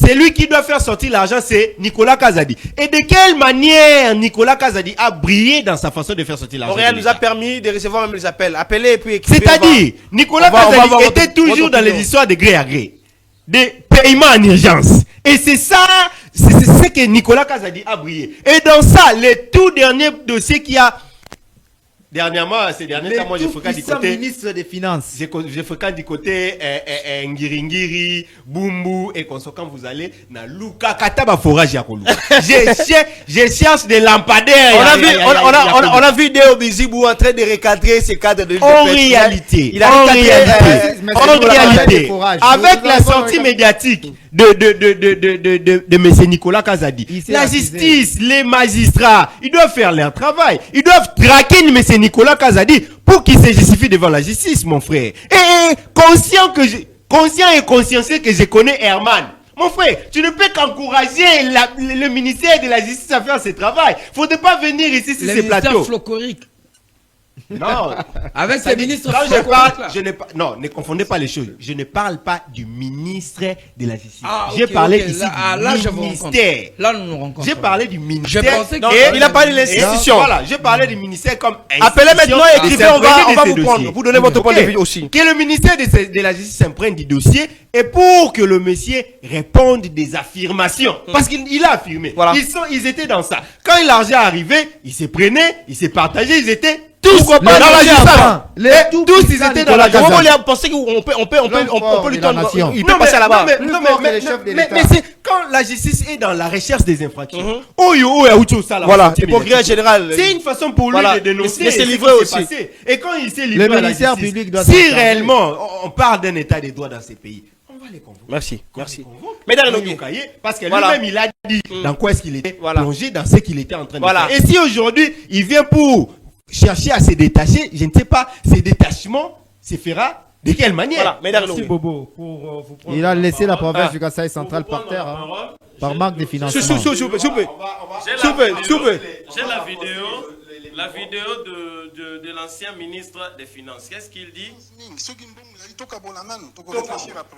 c'est lui qui doit faire sortir l'argent, c'est Nicolas Kazadi. Et de quelle manière Nicolas Kazadi a brillé dans sa façon de faire sortir l'argent? Montréal de nous a l'État? permis de recevoir même les appels. Appelez et puis écrivez. C'est-à-dire, Nicolas on va Kazadi voir était votre toujours dans les opinion. histoires de gré à gré, des paiements en urgence. Et c'est ça, c'est ce que Nicolas Kazadi a brillé. Et dans ça, le tout dernier dossier qui a, dernièrement, ces derniers temps, moi je fréquente du côté... ministre des Finances. Je fréquente du côté Ngiringiri, Bumbu et comme ça, quand vous allez dans Luka Kataba forage ya Koluka. Je cherche des lampadaires. On a vu Deo Bizibou en train de recadrer ses cadres de En pétrole. réalité, Il a en recadré, réalité, mais en c'est pour la bataille réalité, des forages. avec Nous la avons sortie recadré. médiatique de M. Nicolas Kazadi, Il s'est la accusé. justice, les magistrats, ils doivent faire leur travail. Ils doivent traquer M. Nicolas Kazadi pour qu'il se justifie devant la justice, mon frère. Et conscient et consciencieux que je connais Herman. Mon frère, tu ne peux qu'encourager le ministère de la Justice à faire ce travail. Il ne faudrait pas venir ici sur Le ces ministère plateaux. flocorique. Non. Avec Ça ces dit, ministres quand je flocoriques parle, là. je n'ai pas, non, ne confondez pas les choses. Je ne parle pas du ministre de la Justice. Ah, J'ai ok, parlé ok. ici Là, du je vous rencontre. ministère. Là, nous nous rencontrons. J'ai parlé du ministère. Je pensais que- Non, il a parlé de l'institution. Voilà, j'ai parlé du ministère comme Appelez institution maintenant et qui écrivez, on va s'imprègne de vous ces prendre. dossiers. Vous donnez votre point de Ok. vue aussi. Que le ministère de la Justice s'imprègne du dossier et pour que le monsieur réponde des affirmations. Parce qu'il a affirmé. Voilà. Ils étaient dans ça. Quand l'argent est arrivé, ils se prenaient, ils se partageaient, ils étaient tous Pourquoi pas dans la les justice. enfants? Tous ils étaient dans la Comment justice. on lui a pensé qu'on peut lui de la tendre. nation. Il peut passer là-bas. Plus fort que les chefs de l'État. Mais c'est quand la justice est dans la recherche des infractions. Ça, là, Voilà, c'est le procureur général. c'est une façon pour lui Voilà, de dénoncer mais c'est ce qui livré s'est aussi. passé. Et quand il s'est livré Le à la ministère justice, public doit si s'en charger. réellement on parle d'un état des droits dans ces pays, on va les convoquer. Merci. On les convoque. Mesdames et On messieurs. les cahier, parce que Voilà. lui-même il a dit dans quoi est-ce qu'il était Voilà. plongé, dans ce qu'il était en train de Voilà. faire. Et si aujourd'hui il vient pour chercher à se détacher, je ne sais pas, ce détachement se fera de quelle manière? Voilà, mesdames et Merci messieurs. Bobo pour vous prendre Il a laissé la province Ah. du Kasaï central par terre, hein, parole. par manque de S'il vous financement. plaît, s'il vous plaît. J'ai S'il vous plaît, s'il vous plaît. J'ai la vidéo de l'ancien ministre des Finances. Qu'est-ce qu'il dit?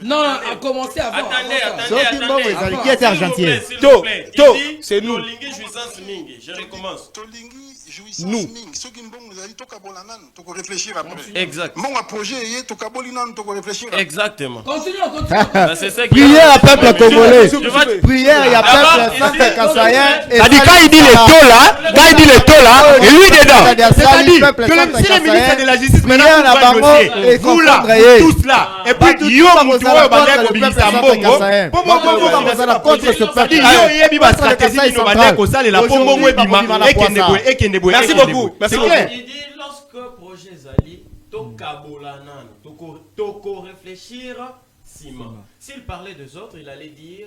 Non, a commencé avant. Attendez. Soki Mbongo ezali, qui S'il était vous argentien? plaît, s'il To, vous plaît. to, Il dit, c'est nous. Tolingi jouissance mingi. Je recommence. Nous. Exact. Exactement. Continue. Ben, c'est ça qu'il Prière à peuple congolais. Je vais- Prière, il y a D'abord, peuple ici, centre kassaïen. Ça dit quand il dit le taux là, et lui dedans. C'est-à-dire que si le ministre de la Justice maintenant Prière vous là-bas, va et dossier, vous là, confondre, eh. tous là, et Pas puis tout yo ça, mutu vous oyo allez bandeko contre le bimisa peuple mbongo, centre-kassaïen. po bongo Vous allez contre ce peuple. C'est-à-dire yo yebi ba Contre le stratégie Kasaï bino central. bandeko salela po bongo Aujourd'hui, ebima bakobima na ekende poisa. boye ekende boye. Merci ekende beaucoup. boye. Merci C'est beaucoup. clair. Il dit lorsque projet Zali, tokabola nano, toko réfléchir, Simon. S'il parlait des autres, il allait dire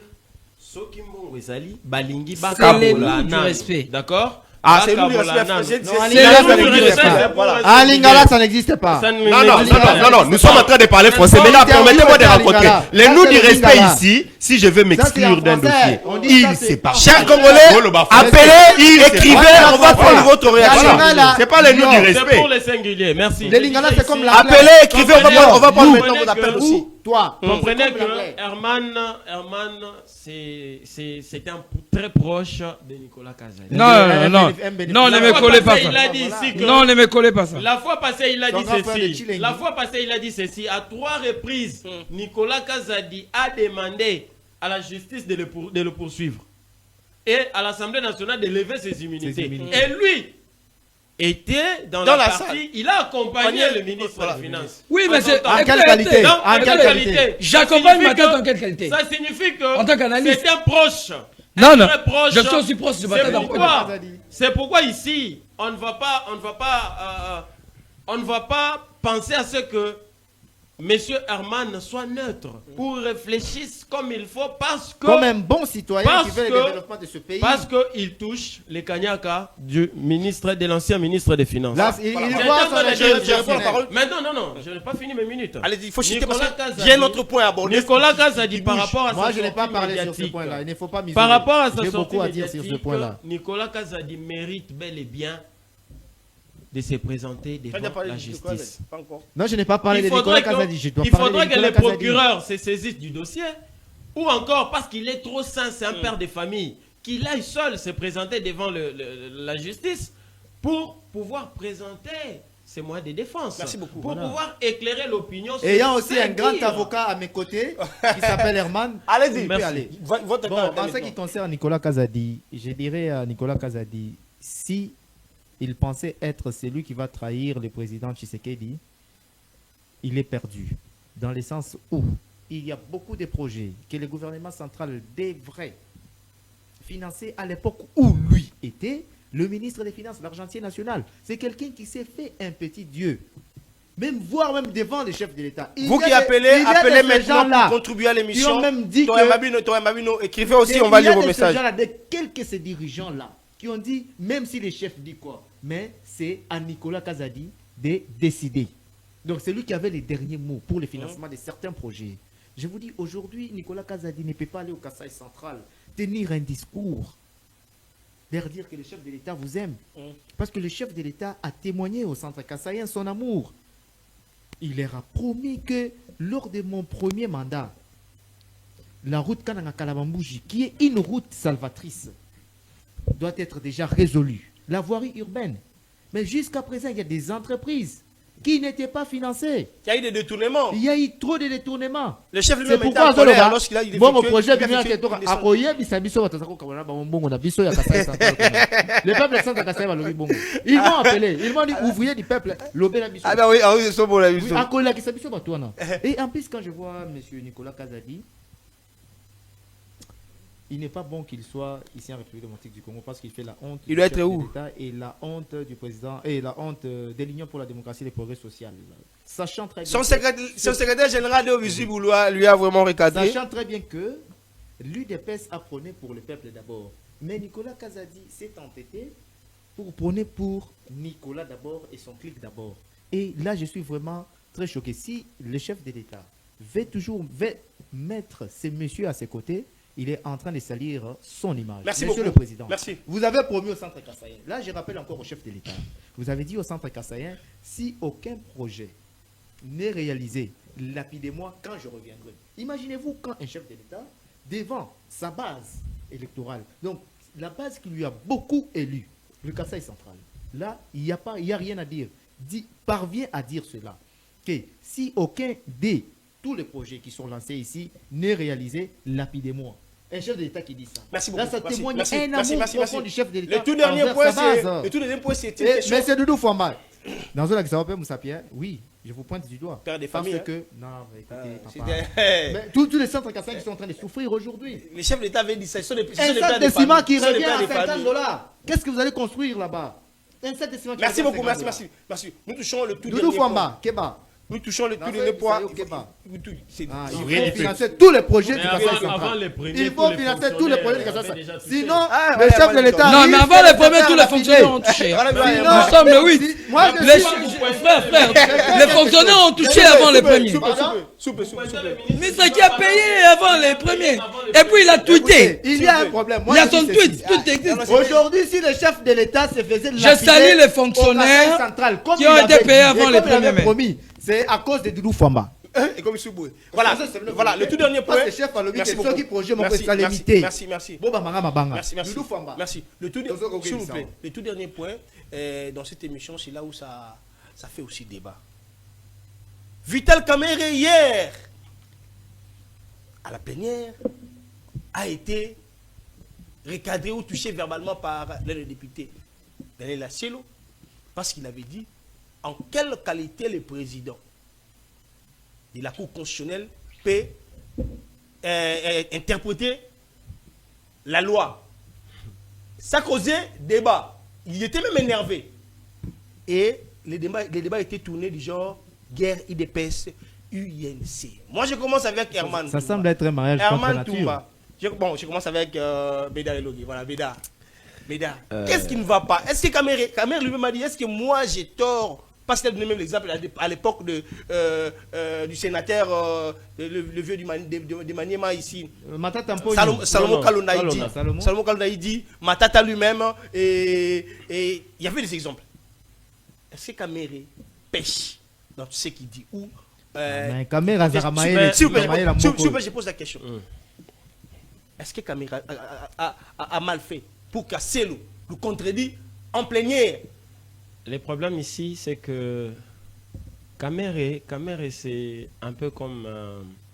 Soki Mbongo Zali, Balingi C'est les Bakabola noms du nano. respect. D'accord? Ah, c'est nous le Bakabola respect. nano. C'est- Non, c'est- Lingala, c'est- ça c'est- n'existe c'est- pas. Voilà. À Lingala, ça n'existe pas. Ça ne- Non, nous sommes en train de parler français. Mais là, permettez-moi de rencontrer. Les nous du respect ici, si je veux m'exclure d'un dossier, il c'est pas. Chers Congolais, appelez, écrivez, on va prendre votre réaction. Lingala, C'est pas les nous du C'est respect. pour les singuliers, merci. Les Lingala, c'est comme la. Appelez, écrivez, on va prendre Vous maintenant vos appels comprenez aussi. Toi, Comprenez c'est comme que l'anglais. Herman, c'est un très proche de Nicolas Kazadi. Non, ne me collez pas ça. Il a dit ici que Non, ne me collez pas ça. la fois passée, il a Son dit grand frère de ceci. Chilengi. La fois passée, il a dit ceci. À 3 reprises, Nicolas Kazadi a demandé à la justice de le poursuivre. Et à l'Assemblée nationale de lever ses immunités. Et lui était dans la salle. partie, il a accompagné le ministre des Finances. Oui, mais c'est. En quelle qualité? Non, En quelle qualité? J'accompagne ma tante en quelle qualité? Ça signifie que En tant qu'analyste. c'est un proche. Non, non. Très proche. Je suis aussi proche de ma C'est tante en pourquoi, c'est pourquoi ici, on ne va pas penser à ce que Monsieur Herman soit neutre ou réfléchisse comme il faut parce que Comme un bon citoyen qui parce veut le que- développement de ce pays. parce qu'il touche les cagnacas de l'ancien ministre des Finances. Là, il Voilà. voit J'ai son entendu intérêt dire- personnel. Mais non, je n'ai pas fini mes minutes. Allez-y, il faut citer Nicolas parce qu'il Kazadi- y a un autre point à aborder. Nicolas Kazadi, par rapport à Moi, sa je n'ai pas sortie parlé sur ce médiatique, point-là. Il ne faut pas m'isoler. par rapport à sa J'ai sortie beaucoup à dire sur ce médiatique, point-là. Nicolas Kazadi mérite bel et bien de se présenter Tu as déjà devant parlé la de Nicolas justice. Pas encore. Non, je n'ai pas parlé Il de faudrait Nicolas Kazadi. Je dois il parler faudrait de que Nicolas les Kazadi. procureurs se saisissent du dossier. Ou encore, parce qu'il est trop sain, c'est un père de famille, qu'il aille seul se présenter devant la justice pour pouvoir présenter ses moyens de défense. Merci beaucoup. Pour pouvoir éclairer l'opinion. sur Ayant aussi ses un grand dires. avocat à mes côtés qui s'appelle Herman. Allez-y. il peut Merci. aller. Votre Bon, temps est en ce maintenant. qui concerne Nicolas Kazadi, je dirais à Nicolas Kazadi, si il pensait être celui qui va trahir le président Tshisekedi, il est perdu. Dans le sens où il y a beaucoup de projets que le gouvernement central devrait financer à l'époque où lui était le ministre des Finances, l'argentier national. C'est quelqu'un qui s'est fait un petit dieu. Voire même devant les chefs de l'État. Vous qui appelez maintenant pour contribuer à l'émission, Ils ont même dit Toya que... Mabino, écrivez aussi, on va lire vos messages. De quelques ces dirigeants-là qui ont dit, même si les chefs disent quoi, mais c'est à Nicolas Kazadi de décider. Donc c'est lui qui avait les derniers mots pour le financement de certains projets. Je vous dis, aujourd'hui, Nicolas Kazadi ne peut pas aller au Kasaï central, tenir un discours, leur dire que le chef de l'État vous aime. Parce que le chef de l'État a témoigné au centre kassaïen son amour. Il leur a promis que lors de mon premier mandat, la route Kananga-Kalabambouji, qui est une route salvatrice, doit être déjà résolue. La voirie urbaine. Mais jusqu'à présent, il y a des entreprises qui n'étaient pas financées. Il y a eu des détournements. Il y a eu trop de détournements. Le chef C'est lui-même était pourquoi en colère Zoloba, lorsqu'il a bon, mon effectué- projet, il a effectué le une descente. peuple centre Kasaï va le bongo. Ils m'ont appelé, ils m'ont dit ouvrier du peuple, l'obé la mission. Ah ben oui, c'est bon, la Oui, mission. à Kola, qui s'habille sur Batouana. Et en plus, quand je vois M. Nicolas Kazadi, il n'est pas bon qu'il soit ici en République démocratique du Congo parce qu'il fait la honte Il doit du être chef où? de l'État et la honte du président et la honte de l'Union pour la démocratie et le progrès social. Sachant très bien Son que- secrétaire général de Visible lui a vraiment recadré. Sachant très bien que l'UDPS a prôné pour le peuple d'abord. Mais Nicolas Kazadi s'est entêté pour prôner pour Nicolas d'abord et son clic d'abord. Et là, je suis vraiment très choqué. Si le chef de l'État veut mettre ces messieurs à ses côtés, il est en train de salir son image. Merci Monsieur beaucoup. le Président, Merci. vous avez promis au centre kassaïen. Là, je rappelle encore au chef de l'État. Vous avez dit au centre kassaïen, si aucun projet n'est réalisé, lapidez-moi quand je reviendrai. Imaginez-vous quand un chef de l'État, devant sa base électorale, donc la base qui lui a beaucoup élu, le Kasaï central, là, il n'y a rien à dire. Parvient à dire cela, que si aucun des tous les projets qui sont lancés ici n'est réalisé, lapidez-moi. Un chef de l'État qui dit ça. Merci beaucoup. Là, ça Merci, témoigne merci, un merci, amour merci, profond merci. du chef de l'État. Le tout dernier envers point, sa c'est. base. Le tout dernier point, c'était. Et M. Doudou Famba, dans un accident, Moussapien, oui, je vous pointe du doigt. Père des parce familles, que, non, mais écoutez, papa. c'était- Mais tous les centres kassaïens qui sont en train de souffrir aujourd'hui. Les chefs d'État avaient dit ça. Ce sont des Un sac pères de des ciment familles. qui Ce sont des revient pères à des 50 familles. $. Qu'est-ce que vous allez construire là-bas? Un sac de ciment qui Merci revient à beaucoup, 50 merci, merci. Nous touchons le tout Doudou dernier point. Famba, Keba. Nous touchons le Non, tout dernier ça, point. ça, ok, bah. C'est- Ah, c'est il vrai. faut financer tous les projets Mais du avant- Kasaï avant central. les premiers, Il tous faut les financer tous les projets du fonctionnaires Kasaï avaient déjà central. touché. Sinon, Ah, le voilà, chef de voilà, l'État. Non, mais avant les premiers, tous les fonctionnaires ont touché. Voilà, voilà, Sinon, voilà. Nous sommes le 8. Moi, je Les suis- frères, les fonctionnaires ont touché avant les premiers. Soupe. Mais c'est qui a payé avant les premiers. Et puis il a tweeté. Il y a un problème. Moi, Il y a je dis son ceci. tweet, tout existe. Aujourd'hui, si le chef de l'État se faisait Je lapider salue les au fonctionnaires Kasaï central, comme qui il ont avait été payés dit, avant et les comme il avait premiers mai. promis, c'est à cause de Doudou Famba. comme Souboué. Voilà, voilà, le tout dernier point. Merci beaucoup. Merci. Merci. Merci. Le tout, s'il vous plaît, le tout dernier point dans cette émission, c'est là où ça fait aussi débat. Vital Kamerhe, hier, à la plénière, a été recadré ou touché verbalement par le député Daniel Acielo, parce qu'il avait dit en quelle qualité le président de la Cour constitutionnelle peut interpréter la loi. Ça causait débat. Il était même énervé. Et les débats étaient tournés du genre guerre IDPS UNC. Moi, je commence avec Herman. Ça semble être un mariage contre nature. Je commence avec Béda Elogui. Voilà, Béda. Qu'est-ce qui ne va pas? Est-ce que Kamerhe lui-même a dit, est-ce que moi j'ai tort? Parce qu'il a donné même l'exemple à l'époque du sénateur, le vieux de Maniema ici. Salomon Kalonda dit, Matata lui-même, et il y avait des exemples. Est-ce que Kamerhe pêche dans tout ce qu'il dit? Ou Kamerhe s'il vous plaît, je pose la question. Est-ce que Kamerhe a mal fait pour qu'Acielo le contredit en plénière? Le problème ici, c'est que Kamerhe, c'est un peu comme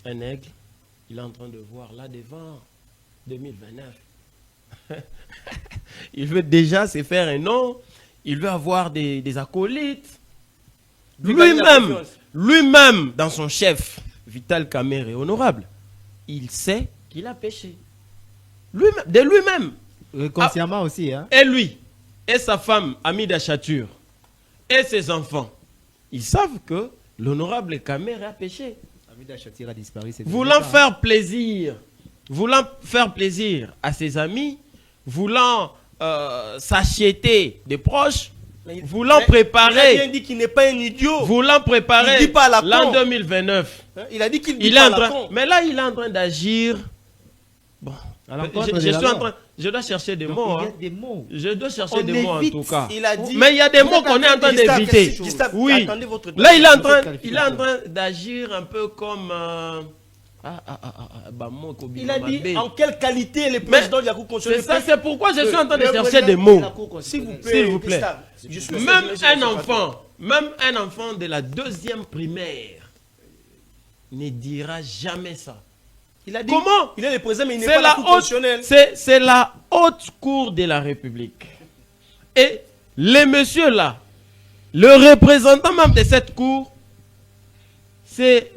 un aigle. Il est en train de voir là devant 2029. Il veut déjà se faire un nom. Il veut avoir des acolytes. Lui-même, dans son chef, Vital Kamerhe, honorable, il sait qu'il a péché. De lui-même. Consciemment aussi. Hein? Et lui, et sa femme, Hamida Chatur, et ses enfants, ils savent que l'honorable Kamerhe a péché. Hamida Chatur a disparu. Voulant faire plaisir à ses amis, voulant s'acheter des proches, voulant préparer. Il a bien dit qu'il n'est pas un idiot. Voulant préparer l'an 2029. Il a dit qu'il dit pas la con. Mais là, il est en train d'agir. Bon. Je dois chercher des mots. Je dois chercher des mots en tout cas. Mais il y a des mots qu'on est en train d'éviter. Oui. Là, il est en train d'agir un peu comme. Il a dit en quelle qualité le président de la Cour constitutionnelle. C'est pourquoi je suis en train de chercher des mots. S'il vous plaît. Même un enfant de la 2e primaire ne dira jamais ça. Il a dit, comment? Il est le président, mais il n'est pas la Cour constitutionnelle. C'est la haute cour de la République. Et les messieurs là, le représentant même de cette cour, c'est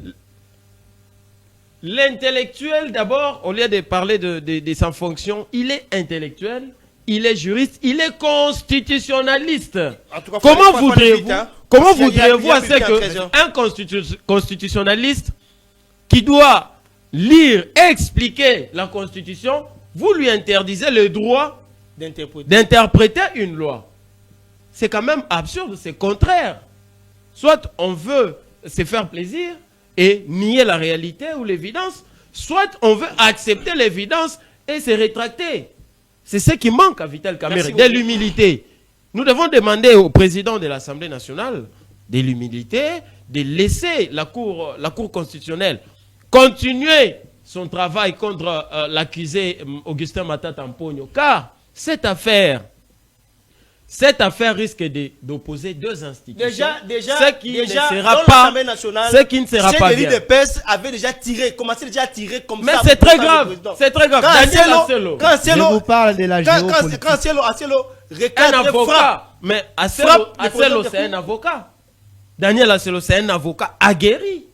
l'intellectuel d'abord, au lieu de parler de sa fonction, il est intellectuel, il est juriste, il est constitutionnaliste. Comment voudriez-vous à ce qu'un constitutionnaliste qui doit lire, expliquer la Constitution, vous lui interdisez le droit d'interpréter une loi? C'est quand même absurde, c'est contraire. Soit on veut se faire plaisir et nier la réalité ou l'évidence, soit on veut accepter l'évidence et se rétracter. C'est ce qui manque à Vital Kamerhe, de l'humilité. Nous devons demander au président de l'Assemblée nationale de l'humilité, de laisser la Cour constitutionnelle continuer son travail contre l'accusé Augustin Matata Mponyo, car cette affaire risque d'opposer deux institutions. Ce qui ne sera pas bien. L'IDPS avait déjà commencé à tirer comme ça. Mais c'est très grave. C'est très grave. Je vous parle de la géopolitique. Quand Acielo un avocat. Mais Acielo, c'est un avocat. Daniel Acielo, c'est un avocat aguerri.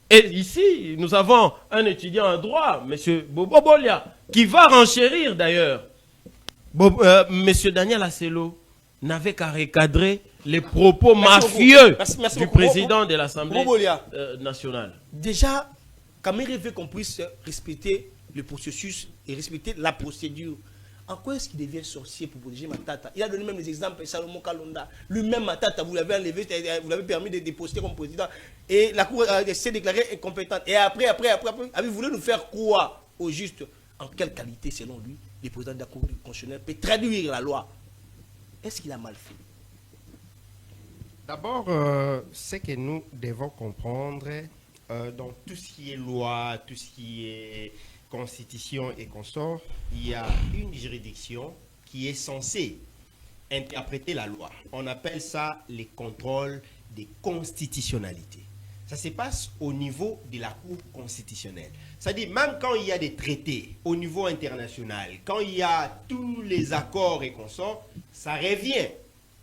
Et ici, nous avons un étudiant en droit, M. Bobo Bolia, qui va renchérir d'ailleurs. M. Daniel Acielo n'avait qu'à recadrer les propos mafieux du président de l'Assemblée nationale. Déjà, Kamerhe veut qu'on puisse respecter le processus et respecter la procédure. En quoi est-ce qu'il devient sorcier pour protéger Matata? Il a donné même les exemples, Salomon Kalonda. Lui-même, Matata, vous l'avez enlevé, vous l'avez permis de déposer comme président. Et la Cour s'est déclarée incompétente. Et après, avez-vous voulu nous faire croire au juste en quelle qualité, selon lui, le président de la Cour constitutionnelle peut traduire la loi? Est-ce qu'il a mal fait? D'abord, ce que nous devons comprendre dans tout ce qui est loi, tout ce qui est constitution et consorts, il y a une juridiction qui est censée interpréter la loi. On appelle ça les contrôles des constitutionnalités. Ça se passe au niveau de la Cour constitutionnelle. C'est-à-dire, même quand il y a des traités au niveau international, quand il y a tous les accords et consorts, ça revient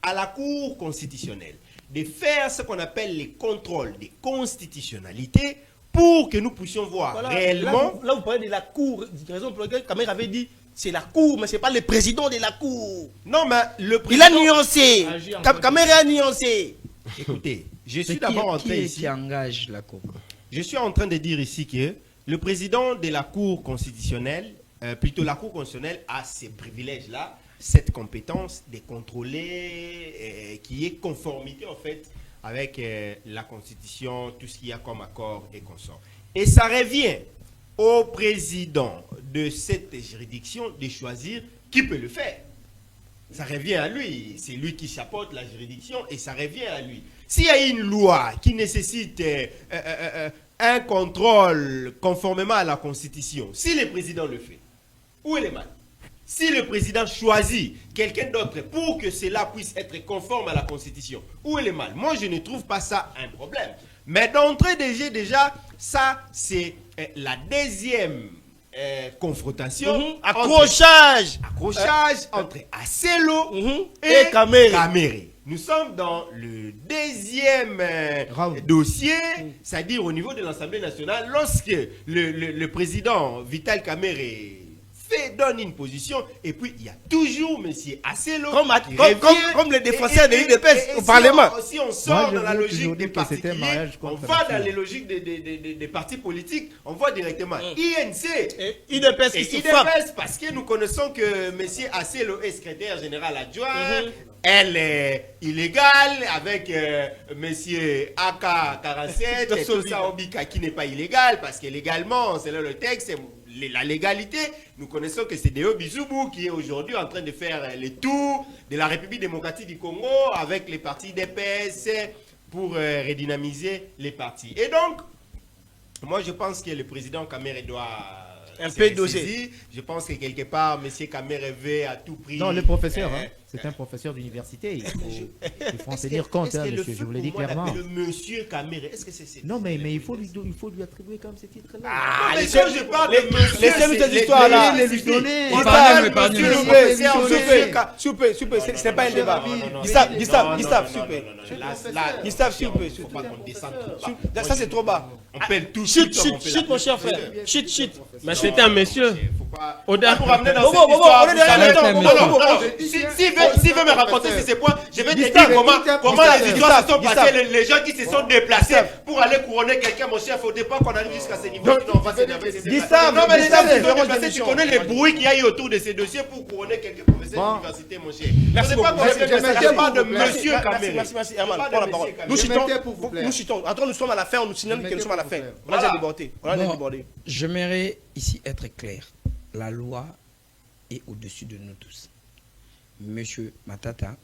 à la Cour constitutionnelle de faire ce qu'on appelle les contrôles des constitutionnalités pour que nous puissions voir réellement... Là, vous parlez de la Cour. Raison pour laquelle Kamer avait dit c'est la Cour, mais ce n'est pas le président de la Cour. Non, mais le président... Il a nuancé. Kamer a nuancé. Écoutez, je suis d'abord en train ici... Qui engage la Cour? Je suis en train de dire ici que le président de la Cour constitutionnelle, plutôt la Cour constitutionnelle, a ces privilèges-là, cette compétence de contrôler qui est conformité en fait avec la Constitution, tout ce qu'il y a comme accord et consort. Et ça revient au président de cette juridiction de choisir qui peut le faire. Ça revient à lui. C'est lui qui chapeaute la juridiction et ça revient à lui. S'il y a une loi qui nécessite un contrôle conformément à la Constitution, si le président le fait, où est le mal? Si le président choisit quelqu'un d'autre pour que cela puisse être conforme à la Constitution, où est le mal? Moi, je ne trouve pas ça un problème. Mais d'entrée de jeu, déjà, ça, c'est la deuxième confrontation. Accrochage entre Asselo et Kamere. Nous sommes dans le deuxième dossier, c'est-à-dire au niveau de l'Assemblée nationale, lorsque le président Vital Kamere donne une position, et puis il y a toujours M. Asselo comme les défenseurs de l'UDPS au Parlement. Si on sort dans la logique des particuliers, on va dans les logiques des partis politiques, on voit directement INC et UDPS qui se frappent. Parce que nous connaissons que M. Asselo est secrétaire général adjoint, elle est illégale avec M. AK-47 et tout ça, Obika qui n'est pas illégal, parce que légalement, selon le texte, la légalité, nous connaissons que c'est Deo Bizoubou qui est aujourd'hui en train de faire le tour de la République démocratique du Congo avec les partis DPS pour redynamiser les partis. Et donc, moi je pense que le président Kamere doit un peu doser. Je pense que quelque part, M. Kamere veut à tout prix... Non, le professeur, c'est un professeur d'université. Il faut en tenir compte, monsieur, je vous l'ai dit clairement. Le monsieur Kamere, est-ce que c'est... Non, mais il faut lui attribuer quand même ce titre-là. Ah, les gens, je parle de monsieur... Laissez-nous cette histoire-là. S'il vous plaît, ce n'est pas un débat. Gustave, s'il vous plaît. Ça, c'est trop bas. On pèle tout. Chut, mon cher frère. Chut. Mais c'était un monsieur. S'il veut me raconter sur ces points, je vais te dire comment les histoires se sont passées, les gens qui se sont déplacés pour aller couronner quelqu'un, mon chef. Au départ, qu'on arrive jusqu'à ce niveau, on va s'énerver. Non, mais les gens, tu connais les bruits qu'il y a eu autour de ces dossiers pour couronner quelqu'un professeur d'université, mon chef. Merci beaucoup. Je parle de monsieur Kamere. Merci, Herman, prends la parole. Nous chutons. Attends, nous sommes à la fin, on nous signale que nous sommes à la fin. On a déjà débordé. J'aimerais ici être clair. La loi est au-dessus de nous tous. Monsieur Matata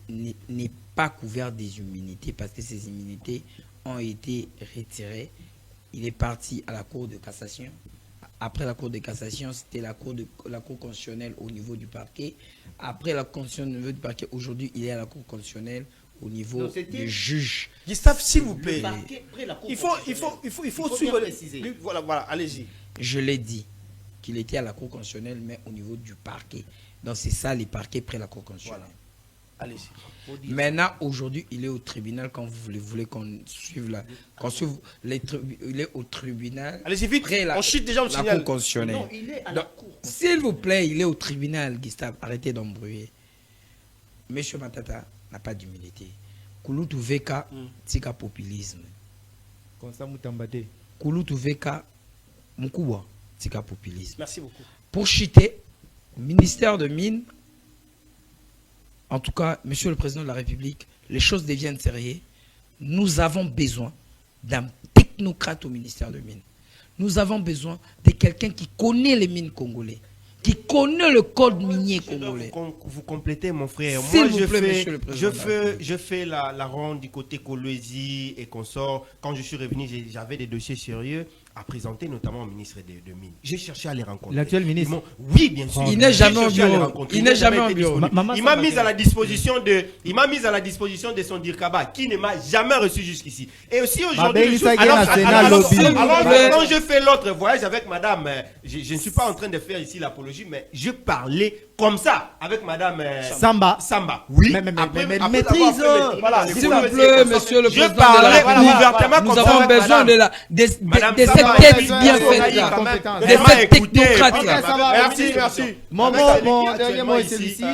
n'est pas couvert des immunités parce que ces immunités ont été retirées. Il est parti à la Cour de cassation. Après la Cour de cassation, c'était la Cour constitutionnelle au niveau du parquet. Après la Constitution au niveau du parquet, aujourd'hui, il est à la Cour constitutionnelle au niveau du juge. Gustave, s'il vous plaît. Il faut suivre. Voilà, allez-y. Je l'ai dit qu'il était à la Cour constitutionnelle, mais au niveau du parquet. Donc c'est ça, les parquets près la Cour constitutionnelle. Voilà. Allez-y. Maintenant, aujourd'hui, il est au tribunal quand vous voulez qu'on suive la... il est au tribunal. Allez-y vite, on chute déjà au la Cour constitutionnelle. Non, il est à la Cour. S'il vous plaît, il est au tribunal, Gustave. Arrêtez d'embrouiller. Monsieur Matata n'a pas d'humilité. Kouloutou Veka, tika populisme. Kouloutou Veka, Mukouwa, tika populisme. Merci beaucoup. Pour chuter, ministère de Mines, en tout cas, Monsieur le Président de la République, les choses deviennent sérieuses. Nous avons besoin d'un technocrate au ministère de Mines. Nous avons besoin de quelqu'un qui connaît les mines congolais, qui connaît le code minier congolais. Vous complétez, mon frère. S'il Moi, vous plaît, monsieur le président. je fais la ronde du côté Kolwezi et consorts. Quand je suis revenu, j'avais des dossiers sérieux à présenter, notamment au ministre de Mines. J'ai cherché à les rencontrer. L'actuel ministre? Oui, bien sûr. Il n'est jamais au bureau. Il n'est jamais au bureau. Il m'a mis à la disposition de son DIRCABA, qui ne m'a jamais reçu jusqu'ici. Et aussi aujourd'hui, quand je fais l'autre voyage avec madame, je ne suis pas en train de faire ici l'apologie, mais je parlais comme ça avec madame Samba. Oui. Mais maîtrise. S'il vous plaît, monsieur le président Je parlais ouvertement nous comme ça. avons besoin de cette tête bien faite là. De cette technocrate là. Merci. Mon dernier mot est celui-ci.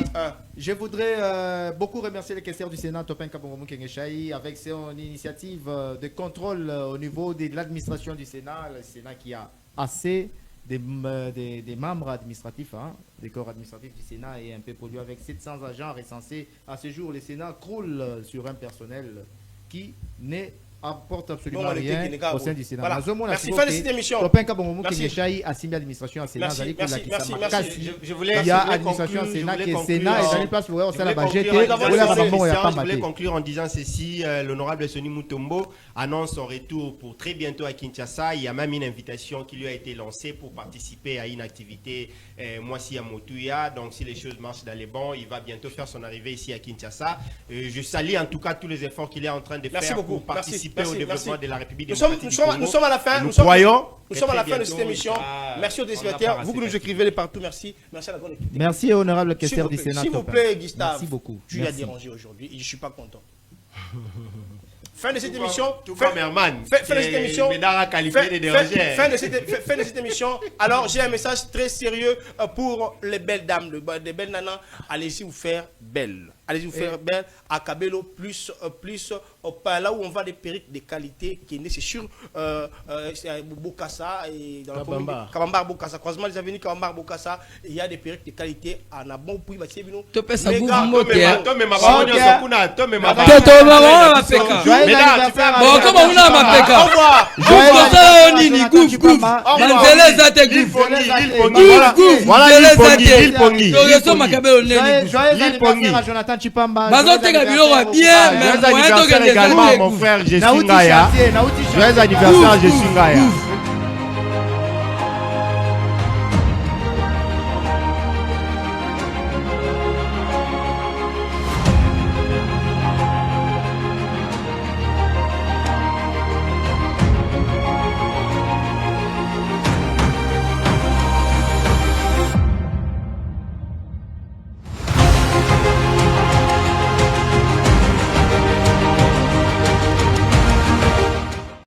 Je voudrais beaucoup remercier le questeur du Sénat, Topin Kabongomou Kengeshaï, avec son initiative de contrôle au niveau de l'administration du Sénat, le Sénat qui a assez des membres administratifs, des corps administratifs du Sénat est un peu pollué avec 700 agents recensés. À ce jour, le Sénat croule sur un personnel qui n'est apporte absolument rien au sein du Sénat. Voilà. Merci. Fin de cette émission. Je voulais conclure en disant ceci. L'honorable Sonny Mutombo annonce son retour pour très bientôt à Kinshasa. Il y a même une invitation qui lui a été lancée pour participer à une activité Moissi à Motuya. Donc si les choses marchent dans les bons, il va bientôt faire son arrivée ici à Kinshasa. Je salue en tout cas tous les efforts qu'il est en train de faire pour participer au développement de la République démocratique du Congo. Nous sommes à la fin. Nous sommes à la fin de cette émission. Merci aux téléspectateurs. Vous que nous écrivez partout. Merci. Merci à la grande équipe. Merci, honorable questeur du Sénat. S'il vous plaît, Gustave. Merci beaucoup. Tu as dérangé aujourd'hui et je ne suis pas content. Fin de cette émission. Fin de cette émission. Fin de cette émission. Alors, j'ai un message très sérieux pour les belles dames, les belles nanas. Allez-y vous faire belles. Allez-y vous faire belle à Kabelo, plus là où on va des perruques de qualité qui est sûr Bokassa et dans la commune Kabambar Bokassa, croisement des avenues Kabambar Bokassa, il y a des perruques de qualité à na bon puis bâti bino. Tu peux ça vous moter. Bon, comment on a ma peka? Jonathan Chipamba. Mon frère, je suis Ngaya. Joyeux anniversaire, je suis Ngaya.